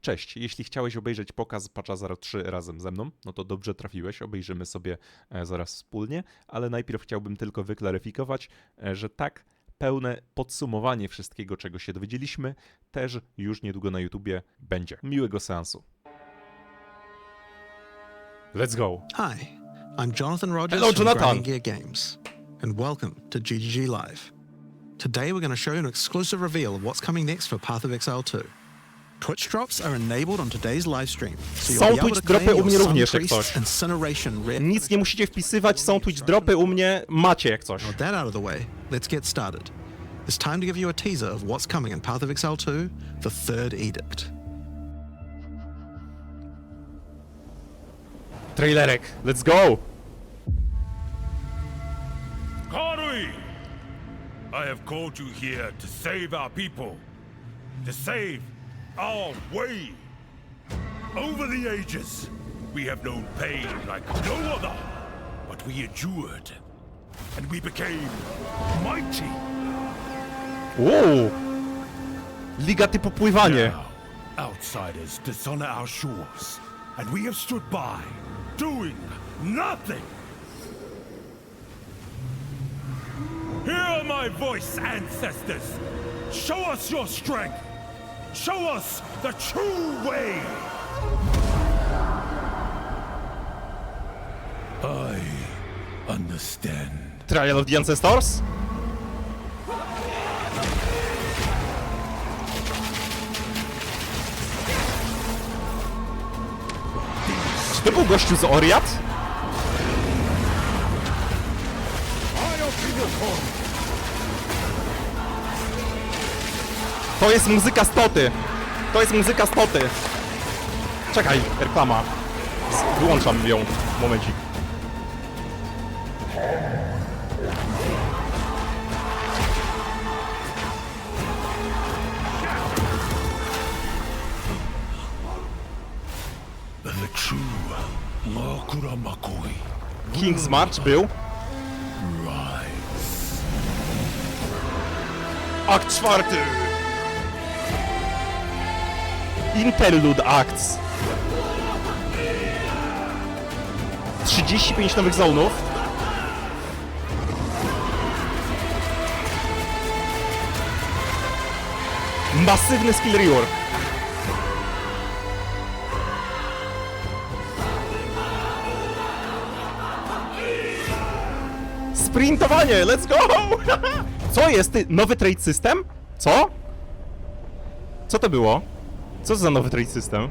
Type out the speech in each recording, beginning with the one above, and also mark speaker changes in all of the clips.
Speaker 1: Cześć, jeśli chciałeś obejrzeć pokaz patcha 03 razem ze mną, no to dobrze trafiłeś, obejrzymy sobie zaraz wspólnie, ale najpierw chciałbym tylko wyklaryfikować, że tak, pełne podsumowanie wszystkiego, czego się dowiedzieliśmy, też już niedługo na YouTubie będzie. Miłego seansu. Let's go.
Speaker 2: Hi, I'm Jonathan Rogers
Speaker 1: Hello,
Speaker 2: from
Speaker 1: Jonathan.
Speaker 2: Gear Games, and welcome to GGG Live. Today we're going to show you an exclusive reveal of what's coming next for Path of Exile 2. Twitch drops are enabled on today's live stream, so you'll
Speaker 1: Są
Speaker 2: be able
Speaker 1: Twitch
Speaker 2: to claim
Speaker 1: dropy u mnie
Speaker 2: your
Speaker 1: również, jak
Speaker 2: Sun Priest
Speaker 1: coś.
Speaker 2: Incineration rare.
Speaker 1: Nic nie musicie wpisywać, są Twitch dropy u mnie, macie jak coś.
Speaker 2: With that out of the way, let's get started. It's time to give you a teaser of what's coming in Path of Exile 2, the third edict.
Speaker 1: Trailerek, let's go!
Speaker 3: KANAŁU! I have called you here to save our people, to save our way. Over the ages, we have known pain like no other, but we endured, and we became mighty.
Speaker 1: Uuu! Liga typu pływanie.
Speaker 3: Now, outsiders dishonor our shores, and we have stood by, doing nothing. Hear my voice, ancestors! Show us your strength! Show us the true way! I understand.
Speaker 1: Trial of the Ancestors? Czy to był gościu z Oriat? To jest muzyka stoty! To jest muzyka stoty! Czekaj, reklama. Wyłączam ją. Momencik.
Speaker 3: The true Mogła Makui.
Speaker 1: King's March był.
Speaker 3: Rise.
Speaker 1: Akt 4. Interlude Acts. 35 nowych zonów. Masywny skill rework. Sprintowanie, let's go! Co jest? Nowy trade system? Co? Co to było? Co za nowy trade system?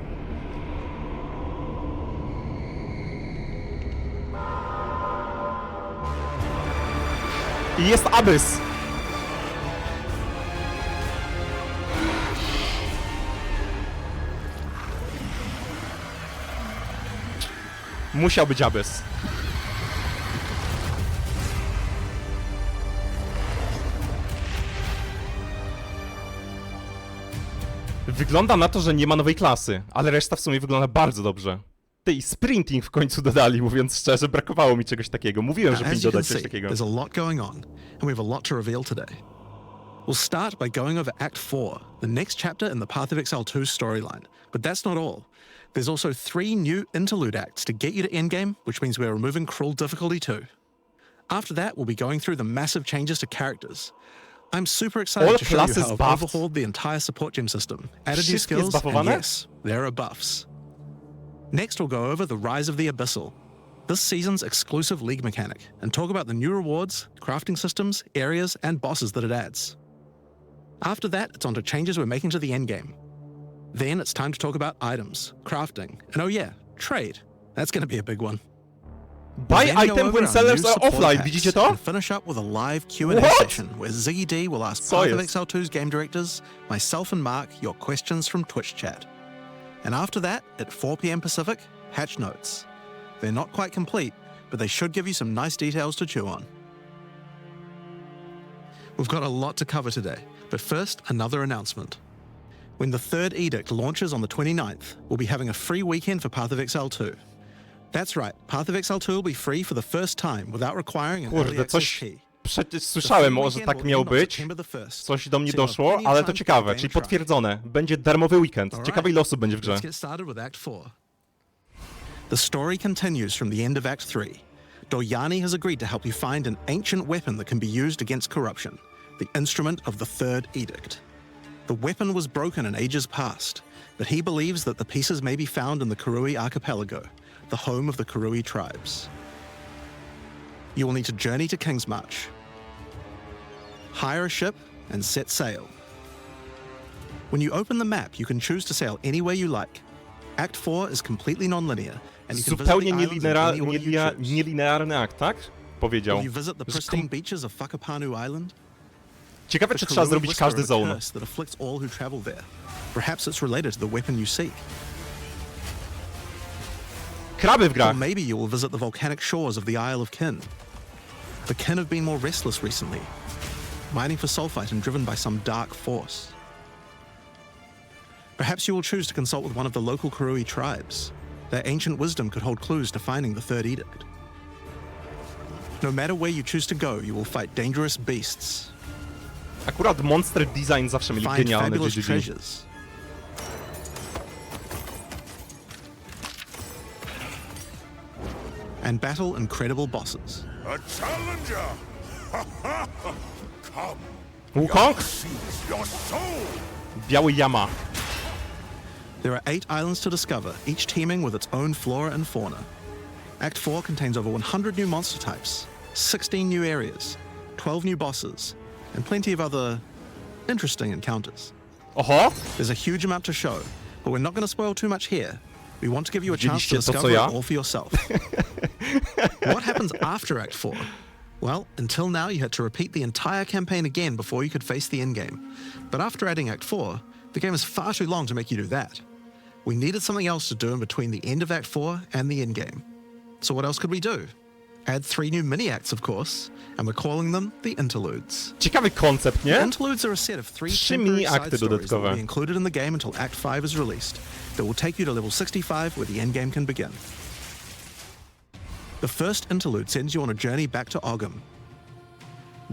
Speaker 1: I jest Abyss. Musiał być Abyss. Wygląda na to, że nie ma nowej klasy, ale reszta w sumie wygląda bardzo dobrze. Tej sprinting w końcu dodali, mówiąc szczerze, brakowało mi czegoś takiego. Mówiłem, że powinni dodać coś takiego.
Speaker 2: There's a lot going on, and we have a lot to reveal today. We'll start by going over Act 4, the next chapter in the Path of Exile 2 storyline. But that's not all. There's also 3 new interlude acts to get you to endgame, which means we're removing cruel difficulty too. After that, we'll be going through the massive changes to characters. I'm super excited
Speaker 1: All
Speaker 2: to show you
Speaker 1: classes
Speaker 2: how I've
Speaker 1: buffed.
Speaker 2: overhauled the entire support gem system, added new
Speaker 1: Wszystko jest
Speaker 2: skills, and
Speaker 1: buffowane?
Speaker 2: yes, there are buffs. Next, we'll go over the Rise of the Abyssal, this season's exclusive league mechanic, and talk about the new rewards, crafting systems, areas, and bosses that it adds. After that, it's on to changes we're making to the endgame. Then it's time to talk about items, crafting, and oh yeah, trade. That's going to be a big one.
Speaker 1: Buy
Speaker 2: Then go
Speaker 1: item
Speaker 2: over
Speaker 1: when
Speaker 2: our
Speaker 1: sellers
Speaker 2: new
Speaker 1: are
Speaker 2: support
Speaker 1: offline,
Speaker 2: packs
Speaker 1: widzicie to?
Speaker 2: And finish up with a live Q&A
Speaker 1: What?
Speaker 2: session where Ziggy D will ask
Speaker 1: Co
Speaker 2: Path of
Speaker 1: jest?
Speaker 2: Exile 2's game directors, myself and Mark, your questions from Twitch chat. And after that, at 4 p.m. Pacific, patch notes. They're not quite complete, but they should give you some nice details to chew on. We've got a lot to cover today, but first, another announcement. When the third edict launches on the 29th, we'll be having a free weekend for Path of Exile 2. That's right, Path of Exile 2 will be free for the first time without requiring an early
Speaker 1: Kurde,
Speaker 2: access
Speaker 1: coś
Speaker 2: key.
Speaker 1: przecież słyszałem, że tak miał być. Coś do mnie doszło, ale to ciekawe, czyli potwierdzone. Będzie darmowy weekend. Ciekawe, ile osób będzie w grze.
Speaker 2: Let's get started with Act 4. The story continues from the end of Act 3. Dolyani has agreed to help you find an ancient weapon that can be used against corruption, the instrument of the Third Edict. The weapon was broken in ages past, but he believes that the pieces may be found in the Karui archipelago, the home of the Karui tribes. You will need to journey to Kingsmarch, hire a ship, and set sail. When you open the map, you can choose to sail any way you like. Act 4 is completely non-linear, and you can visit
Speaker 1: Zupełnie
Speaker 2: the islands in any way you choose.
Speaker 1: nielinearny akt, tak? Powiedział.
Speaker 2: Will you visit the pristine beaches of Whakapanu Island?
Speaker 1: Ciekawe, czy
Speaker 2: The
Speaker 1: trzeba
Speaker 2: Karui
Speaker 1: zrobić
Speaker 2: whisper
Speaker 1: każdy
Speaker 2: of a
Speaker 1: zone.
Speaker 2: curse that afflicts all who travel there. Perhaps it's related to the weapon you seek.
Speaker 1: Kraby w
Speaker 2: Or
Speaker 1: grach.
Speaker 2: maybe you will visit the volcanic shores of the Isle of Kin. The Kin have been more restless recently, mining for sulfite and driven by some dark force. Perhaps you will choose to consult with one of the local Karui tribes. Their ancient wisdom could hold clues to finding the Third Edict. No matter where you choose to go, you will fight dangerous beasts,
Speaker 1: Akurat monster design zawsze mieli
Speaker 2: find
Speaker 1: genialny
Speaker 2: fabulous
Speaker 1: GGG.
Speaker 2: treasures, and battle incredible bosses.
Speaker 3: A challenger! Come,
Speaker 1: Wukong?
Speaker 3: seize your soul!
Speaker 1: Biały Yama.
Speaker 2: There are 8 islands to discover, each teeming with its own flora and fauna. Act 4 contains over 100 new monster types, 16 new areas, 12 new bosses, and plenty of other interesting encounters.
Speaker 1: Oho!
Speaker 2: There's a huge amount to show, but we're not going to spoil too much here. We want to give you a chance to
Speaker 1: Widzieliście to, co
Speaker 2: discover
Speaker 1: ja?
Speaker 2: it all for yourself. What happens after Act 4? Well, until now you had to repeat the entire campaign again before you could face the endgame. But after adding Act 4, the game is far too long to make you do that. We needed something else to do in between the end of Act 4 and the endgame. So what else could we do? Add 3 new mini-acts, of course, and we're calling them the Interludes.
Speaker 1: Ciekawy koncept, nie?
Speaker 2: Interludes are a set of 3
Speaker 1: Trzy
Speaker 2: temporary
Speaker 1: mini-akty
Speaker 2: side stories that will
Speaker 1: dodatkowe.
Speaker 2: be included in the game until Act 5 is released, that will take you to level 65 where the endgame can begin. The first interlude sends you on a journey back to Ogham.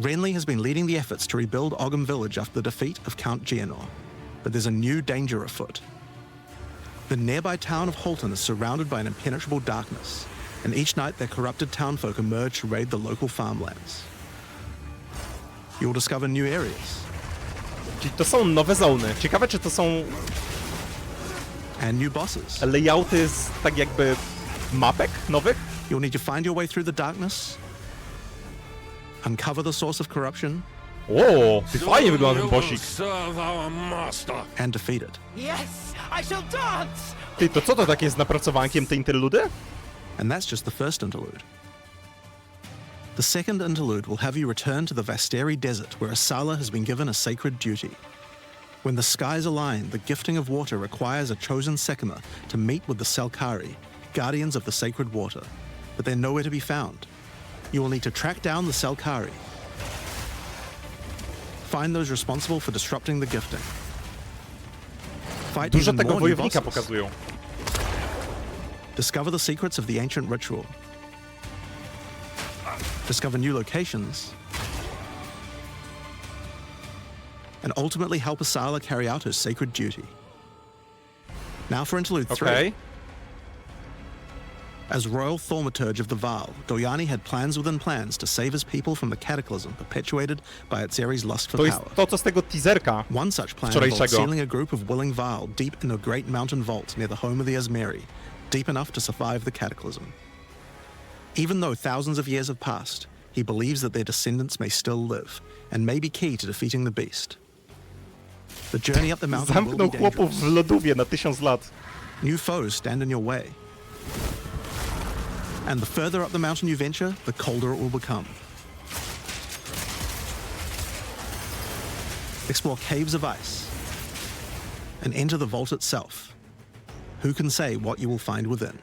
Speaker 2: Renly has been leading the efforts to rebuild Ogham village after the defeat of Count Geonor, but there's a new danger afoot. The nearby town of Holton is surrounded by an impenetrable darkness, and each night their corrupted townfolk emerge to raid the local farmlands. You'll discover new areas
Speaker 1: Czyli to są nowe zony. Ciekawe, czy to są
Speaker 2: and new bosses.
Speaker 1: layouty z tak jakby mapek nowych?
Speaker 2: You'll need to find your way through the darkness, uncover the source of corruption,
Speaker 1: O, fajnie wygląda ten bosik.
Speaker 3: Serve our master.
Speaker 2: and defeat it.
Speaker 4: Yes, I shall dance!
Speaker 1: Ty, to co to takie jest napracowankiem, te interludy?
Speaker 2: And that's just the first interlude. The second interlude will have you return to the Vasteri Desert, where Asala has been given a sacred duty. When the skies align, the gifting of water requires a chosen Sekima to meet with the Selkari, guardians of the sacred water, but they're nowhere to be found. You will need to track down the Selkari, find those responsible for disrupting the gifting, fight
Speaker 1: Dużo
Speaker 2: even
Speaker 1: tego
Speaker 2: more new
Speaker 1: wojownika
Speaker 2: bosses,
Speaker 1: pokazują.
Speaker 2: discover the secrets of the ancient ritual, discover new locations, and ultimately help Asala carry out her sacred duty. Now for Interlude 3.
Speaker 1: Okej.
Speaker 2: As Royal Thaumaturge of the Vaal, Dolyani had plans within plans to save his people from the cataclysm perpetuated by Atzeri's lust for
Speaker 1: To jest
Speaker 2: power.
Speaker 1: to, co z tego teaserka.
Speaker 2: One such plan involved
Speaker 1: wczorajszego.
Speaker 2: sealing a group of willing Vaal deep in a great mountain vault near the home of the Asmeri, deep enough to survive the cataclysm. Even though thousands of years have passed, he believes that their descendants may still live, and may be key to defeating the beast. The journey up the mountain will
Speaker 1: Zamknął
Speaker 2: be
Speaker 1: chłopów
Speaker 2: dangerous.
Speaker 1: w lodówie na 1000 lat.
Speaker 2: New foes stand in your way. And the further up the mountain you venture, the colder it will become. Explore caves of ice and enter the vault itself. Who can say what you will find within?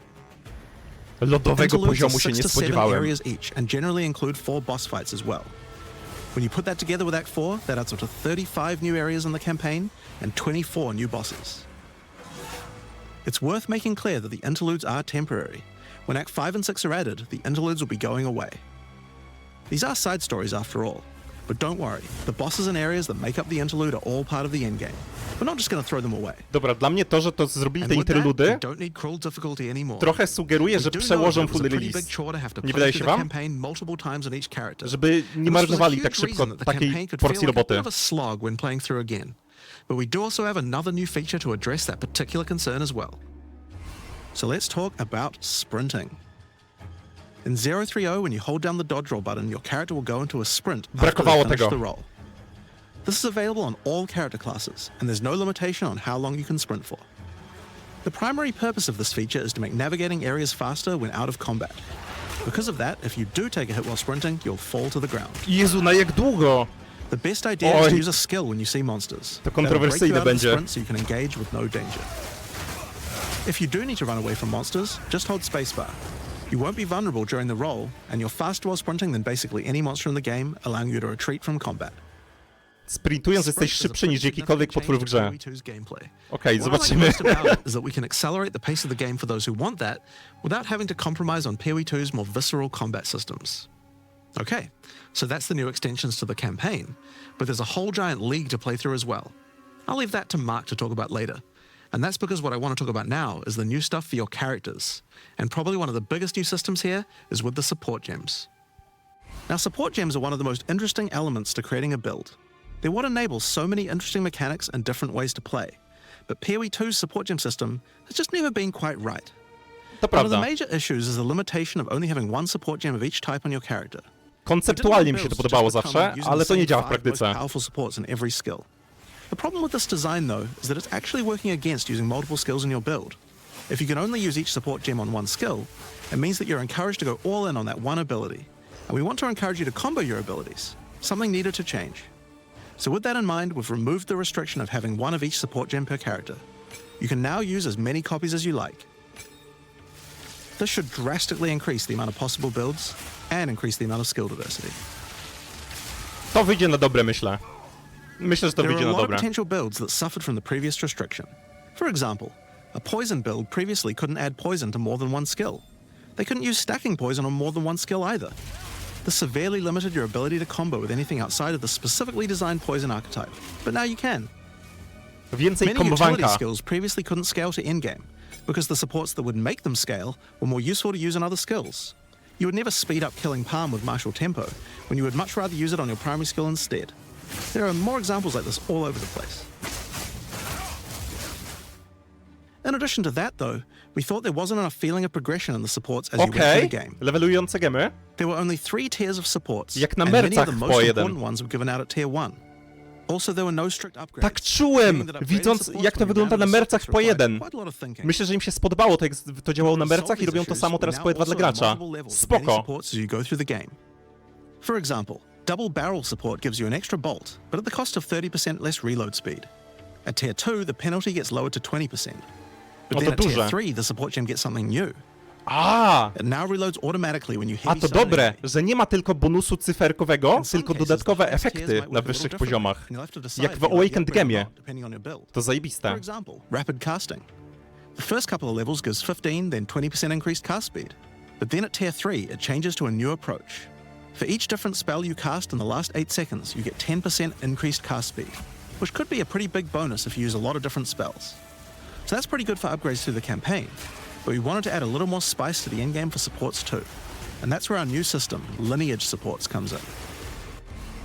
Speaker 1: Lodowego
Speaker 2: Interludes are
Speaker 1: poziomu się
Speaker 2: 6
Speaker 1: nie
Speaker 2: to 7
Speaker 1: spodziewałem.
Speaker 2: areas each and generally include 4 boss fights as well. When you put that together with Act 4, that adds up to 35 new areas in the campaign and 24 new bosses. It's worth making clear that the interludes are temporary. When Act 5 and 6 are added, the interludes will be going away. These are side stories after all. But don't worry, the bosses and areas that make up the interlude are all part of the endgame. We're not just gonna throw them away.
Speaker 1: Dobra, dla mnie to, że to zrobili te
Speaker 2: And with that,
Speaker 1: interludy,
Speaker 2: you don't need cruel difficulty anymore.
Speaker 1: trochę sugeruje, że
Speaker 2: We do know
Speaker 1: przełożą
Speaker 2: that it was
Speaker 1: full
Speaker 2: a pretty
Speaker 1: release.
Speaker 2: big chore to have to
Speaker 1: Nie
Speaker 2: play
Speaker 1: wydaje
Speaker 2: through
Speaker 1: się
Speaker 2: the
Speaker 1: wam?
Speaker 2: campaign multiple times on each character.
Speaker 1: Żeby nie marnowali tak szybko takiej porcji roboty.
Speaker 2: A slog when playing through again. But we do also have another new feature to address that particular concern as well. So let's talk about sprinting. In 030, when you hold down the dodge roll button, your character will go into a sprint after
Speaker 1: Brakowało
Speaker 2: they finish
Speaker 1: tego.
Speaker 2: the roll. This is available on all character classes, and there's no limitation on how long you can sprint for. The primary purpose of this feature is to make navigating areas faster when out of combat. Because of that, if you do take a hit while sprinting, you'll fall to the ground.
Speaker 1: Jezu, na jak długo?
Speaker 2: The best idea is
Speaker 1: Oj.
Speaker 2: to use a skill when you see monsters.
Speaker 1: To
Speaker 2: That'll
Speaker 1: kontrowersyjne
Speaker 2: break you out of the
Speaker 1: będzie.
Speaker 2: sprint so you can engage with no danger. If you do need to run away from monsters, just hold spacebar. You won't be vulnerable during the roll, and you're faster while sprinting than basically any monster in the game, allowing you to retreat from combat.
Speaker 1: Sprintując jesteś szybszy niż jakikolwiek potwór w grze. Okej,
Speaker 2: What I like
Speaker 1: zobaczymy.
Speaker 2: most about it is that we can accelerate the pace of the game for those who want that without having to compromise on PoE 2's more visceral combat systems. Okay, so that's the new extensions to the campaign, but there's a whole giant league to play through as well. I'll leave that to Mark to talk about later. And that's because what I want to talk about now is the new stuff for your characters. And probably one of the biggest new systems here is with the support gems. Now, support gems are one of the most interesting elements to creating a build. They're what enables so many interesting mechanics and different ways to play. But PoE 2's support gem system has just never been quite right.
Speaker 1: To
Speaker 2: One of the
Speaker 1: prawda.
Speaker 2: major issues is the limitation of only having one support gem of each type on your character.
Speaker 1: Konceptualnie mi się to podobało zawsze, ale to nie działa w praktyce.
Speaker 2: Powerful supports in every skill. The problem with this design, though, is that it's actually working against using multiple skills in your build. If you can only use each support gem on one skill, it means that you're encouraged to go all in on that one ability. And we want to encourage you to combo your abilities, something needed to change. So with that in mind, we've removed the restriction of having one of each support gem per character. You can now use as many copies as you like. This should drastically increase the amount of possible builds and increase the amount of skill diversity.
Speaker 1: To wyjdzie na dobre, myślę. Myślę, że to
Speaker 2: There are
Speaker 1: wyjdzie
Speaker 2: a
Speaker 1: na
Speaker 2: lot of
Speaker 1: dobre.
Speaker 2: potential builds that suffered from the previous restriction. For example, a poison build previously couldn't add poison to more than one skill. They couldn't use stacking poison on more than one skill either. This severely limited your ability to combo with anything outside of the specifically designed poison archetype, but now you can.
Speaker 1: Więcej
Speaker 2: Many utility
Speaker 1: kombowanka.
Speaker 2: skills previously couldn't scale to endgame because the supports that would make them scale were more useful to use on other skills. You would never speed up killing Palm with martial tempo when you would much rather use it on your primary skill instead. There are more examples like this all over the place. In addition to that, though, we thought there wasn't enough feeling of progression in the supports as you went through
Speaker 1: Okej,
Speaker 2: the game.
Speaker 1: levelujące gemy.
Speaker 2: There were only 3 tiers of supports,
Speaker 1: Jak na
Speaker 2: and many of
Speaker 1: mercach
Speaker 2: the
Speaker 1: w
Speaker 2: most
Speaker 1: PoE 1.
Speaker 2: important ones were given out at tier 1. Also, there were no strict upgrades.
Speaker 1: Tak czułem,
Speaker 2: meaning that upgrading
Speaker 1: widząc
Speaker 2: supports
Speaker 1: jak to
Speaker 2: when you
Speaker 1: wygląda na
Speaker 2: rounded the
Speaker 1: mercach w
Speaker 2: supports
Speaker 1: PoE
Speaker 2: required
Speaker 1: 1.
Speaker 2: quite a lot of thinking.
Speaker 1: Myślę, że im się spodobało to, jak to działało na mercach i robią to samo teraz w PoE 2 dla gracza. Spoko.
Speaker 2: For example, double barrel support gives you an extra bolt, but at the cost of 30% less reload speed. At tier 2, the penalty gets lowered to 20%. But
Speaker 1: No
Speaker 2: then
Speaker 1: to
Speaker 2: at tier
Speaker 1: duże.
Speaker 2: 3, the support gem gets something new.
Speaker 1: A,
Speaker 2: It now reloads automatically when you
Speaker 1: a
Speaker 2: heavy
Speaker 1: to
Speaker 2: stun an
Speaker 1: dobre,
Speaker 2: enemy.
Speaker 1: że nie ma tylko bonusu cyferkowego,
Speaker 2: In some
Speaker 1: tylko
Speaker 2: cases,
Speaker 1: dodatkowe
Speaker 2: the highest tiers
Speaker 1: efekty
Speaker 2: might work
Speaker 1: na
Speaker 2: a little
Speaker 1: wyższych
Speaker 2: differently,
Speaker 1: poziomach.
Speaker 2: and you'll have to decide
Speaker 1: Jak
Speaker 2: if
Speaker 1: w
Speaker 2: you like the
Speaker 1: Awakened
Speaker 2: upgrade or
Speaker 1: Gemie.
Speaker 2: not, depending on your build.
Speaker 1: To
Speaker 2: For
Speaker 1: zajebiste.
Speaker 2: example, rapid casting. The first couple of levels gives 15, then 20% increased cast speed. But then at tier 3, it changes to a new approach. For each different spell you cast in the last 8 seconds, you get 10% increased cast speed, which could be a pretty big bonus if you use a lot of different spells. So that's pretty good for upgrades through the campaign, but we wanted to add a little more spice to the endgame for supports too. And that's where our new system, lineage supports, comes in.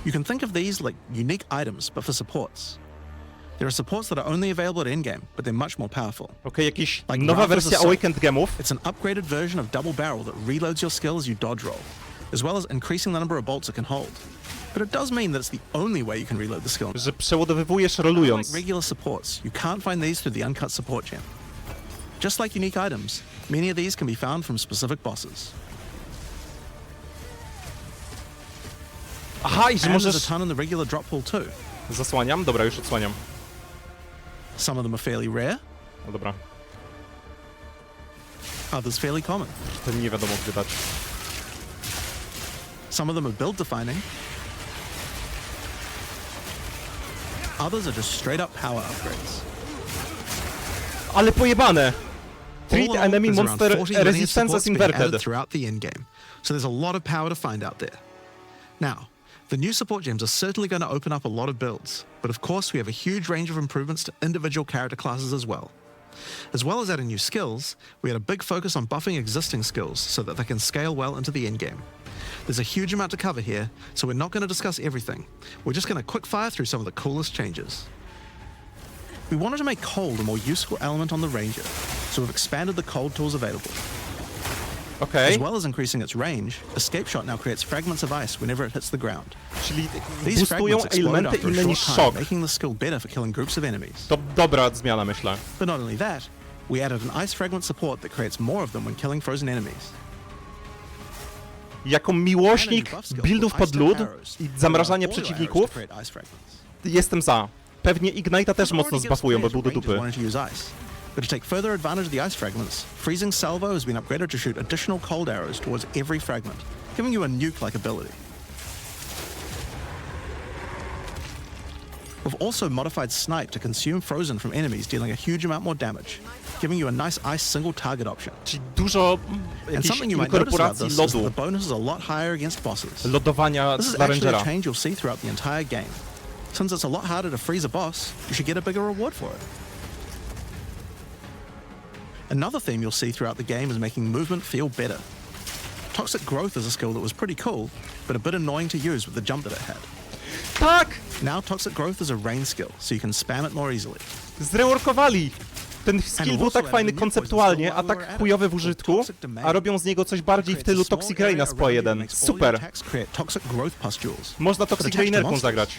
Speaker 2: You can think of these like unique items, but for supports. There are supports that are only available at endgame, but they're much more powerful.
Speaker 1: Okej, jakiś
Speaker 2: Like
Speaker 1: nowa
Speaker 2: Graph is
Speaker 1: wersja
Speaker 2: a soul.
Speaker 1: Awakened gemów.
Speaker 2: It's an upgraded version of double barrel that reloads your skill as you dodge roll, as well as increasing the number of bolts it can hold. But it does mean that it's the only way you can reload the skill.
Speaker 1: Że przeładowywujesz
Speaker 2: Unlike
Speaker 1: rolując.
Speaker 2: regular supports, you can't find these through the uncut support gem. Just like unique items, many of these can be found from specific bosses.
Speaker 1: Aha, i że
Speaker 2: And there's a
Speaker 1: możesz...
Speaker 2: ton in the regular drop pool too.
Speaker 1: Zasłaniam? Dobra, już odsłaniam.
Speaker 2: Some of them are fairly rare,
Speaker 1: No dobra,
Speaker 2: others fairly common.
Speaker 1: to nie wiadomo gdzie dać.
Speaker 2: Some of them are build defining. Others are just straight up power upgrades.
Speaker 1: Ale pojebane! Treat
Speaker 2: All in all,
Speaker 1: enemy
Speaker 2: there's around
Speaker 1: monster
Speaker 2: 40 lineage
Speaker 1: resistance as
Speaker 2: supports being added
Speaker 1: inverted.
Speaker 2: throughout the endgame, so there's a lot of power to find out there. Now, the new support gems are certainly going to open up a lot of builds, but of course we have a huge range of improvements to individual character classes as well. As well as adding new skills, we had a big focus on buffing existing skills so that they can scale well into the endgame. There's a huge amount to cover here, so we're not going to discuss everything. We're just going to quick fire through some of the coolest changes. We wanted to make cold a more useful element on the Ranger, so we've expanded the cold tools available.
Speaker 1: Okej,
Speaker 2: As well as increasing its range, Escape Shot now creates fragments of ice whenever it hits the ground.
Speaker 1: czyli
Speaker 2: These
Speaker 1: boostują
Speaker 2: fragments explode
Speaker 1: elementy
Speaker 2: after a
Speaker 1: inne niż
Speaker 2: short time,
Speaker 1: szok.
Speaker 2: making the skill better for killing groups of enemies.
Speaker 1: To dobra zmiana, myślę.
Speaker 2: But not only that, we added an ice fragment support that creates more of them when killing frozen enemies.
Speaker 1: Jako miłośnik buildów pod lód i zamrażania przeciwników, jestem za. Pewnie Ignite'a też mocno zbuffują, bo był do dupy.
Speaker 2: But to take further advantage of the ice fragments, Freezing Salvo has been upgraded to shoot additional cold arrows towards every fragment, giving you a nuke-like ability. We've also modified Snipe to consume frozen from enemies, dealing a huge amount more damage, giving you a nice ice single target option.
Speaker 1: Czyli dużo
Speaker 2: And
Speaker 1: jakichś
Speaker 2: something you might notice about
Speaker 1: inkorporacji
Speaker 2: this is that
Speaker 1: lodu,
Speaker 2: the bonus is a lot higher against bosses.
Speaker 1: lodowania
Speaker 2: This is
Speaker 1: dla
Speaker 2: actually a
Speaker 1: Rangera.
Speaker 2: change you'll see throughout the entire game. Since it's a lot harder to freeze a boss, you should get a bigger reward for it. Another theme you'll see throughout the game is making movement feel better. Toxic Growth is a skill that was pretty cool, but a bit annoying to use with the jump that it had.
Speaker 1: Tak!
Speaker 2: Now Toxic Growth is a range skill, so you can spam it more easily.
Speaker 1: Zreworkowali! Ten skill był tak fajny konceptualnie, a tak chujowy w użytku, a robią z niego coś bardziej w stylu Toxic Raina z PoE 1. Super!
Speaker 2: Toxic Growth pustules.
Speaker 1: Można Toxic Rainerką zagrać.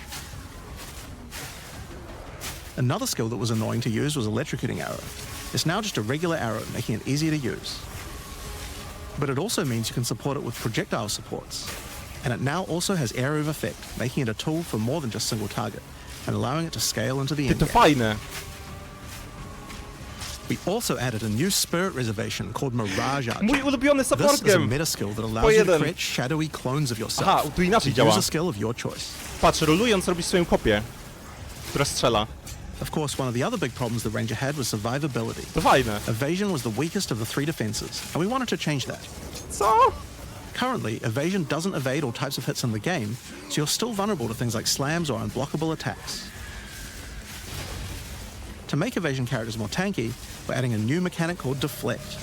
Speaker 2: Another skill that was annoying to use was Electrocuting Arrow. It's now just a regular arrow, making it easy to use. But it also means you can support it with projectile supports. And it now also has area of effect, making it a tool for more than just single target, and allowing it to scale into the
Speaker 1: Ty, to
Speaker 2: endgame.
Speaker 1: fajne.
Speaker 2: We also added a new spirit reservation called Mirage Archer.
Speaker 1: Mój ulubiony
Speaker 2: This
Speaker 1: support
Speaker 2: is a
Speaker 1: game.
Speaker 2: meta skill that allows you to
Speaker 1: jeden.
Speaker 2: create shadowy clones of yourself.
Speaker 1: Aha, tu inaczej
Speaker 2: So
Speaker 1: działa.
Speaker 2: use a skill of your choice.
Speaker 1: Patrz, rolując robisz swoją kopię, która strzela.
Speaker 2: Of course, one of the other big problems the Ranger had was survivability.
Speaker 1: To fajne.
Speaker 2: Evasion was the weakest of the three defenses, and we wanted to change that.
Speaker 1: Co?
Speaker 2: Currently, evasion doesn't evade all types of hits in the game, so you're still vulnerable to things like slams or unblockable attacks. To make evasion characters more tanky, we're adding a new mechanic called Deflect.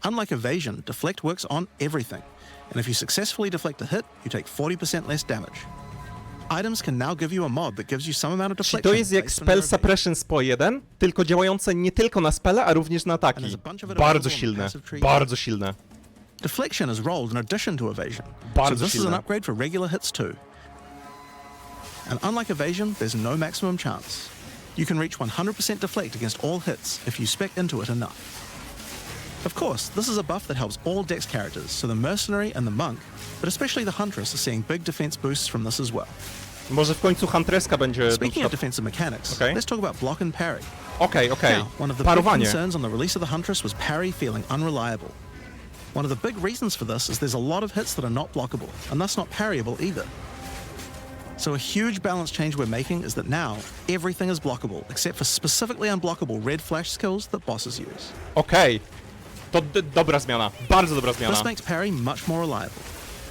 Speaker 2: Unlike evasion, Deflect works on everything, and if you successfully deflect a hit, you take 40% less damage. Items can now give you a mod that gives you some amount of
Speaker 1: Czyli
Speaker 2: deflection.
Speaker 1: to jest jak
Speaker 2: based on
Speaker 1: spell
Speaker 2: their evasion.
Speaker 1: suppression z PoE 1, tylko działające nie tylko na spele, a również na ataki. Bardzo silne, bardzo silne.
Speaker 2: Deflection is rolled in addition to evasion,
Speaker 1: Bardzo
Speaker 2: so this is an
Speaker 1: silne.
Speaker 2: upgrade for regular hits too. And unlike evasion, there's no maximum chance. You can reach 100% deflect against all hits if you spec into it enough. Of course, this is a buff that helps all Dex characters, so the Mercenary and the Monk, but especially the Huntress, are seeing big defense boosts from this as well.
Speaker 1: Może w końcu Huntresska będzie...
Speaker 2: Speaking of defensive mechanics,
Speaker 1: Okay.
Speaker 2: let's talk about block and parry.
Speaker 1: Okej.
Speaker 2: Now, one of the big
Speaker 1: Parowanie.
Speaker 2: concerns on the release of the Huntress was parry feeling unreliable. One of the big reasons for this is there's a lot of hits that are not blockable, and thus not parryable either. So a huge balance change we're making is that now everything is blockable, except for specifically unblockable red flash skills that bosses use.
Speaker 1: Okej. To dobra zmiana. Bardzo dobra zmiana.
Speaker 2: This makes parry much more reliable.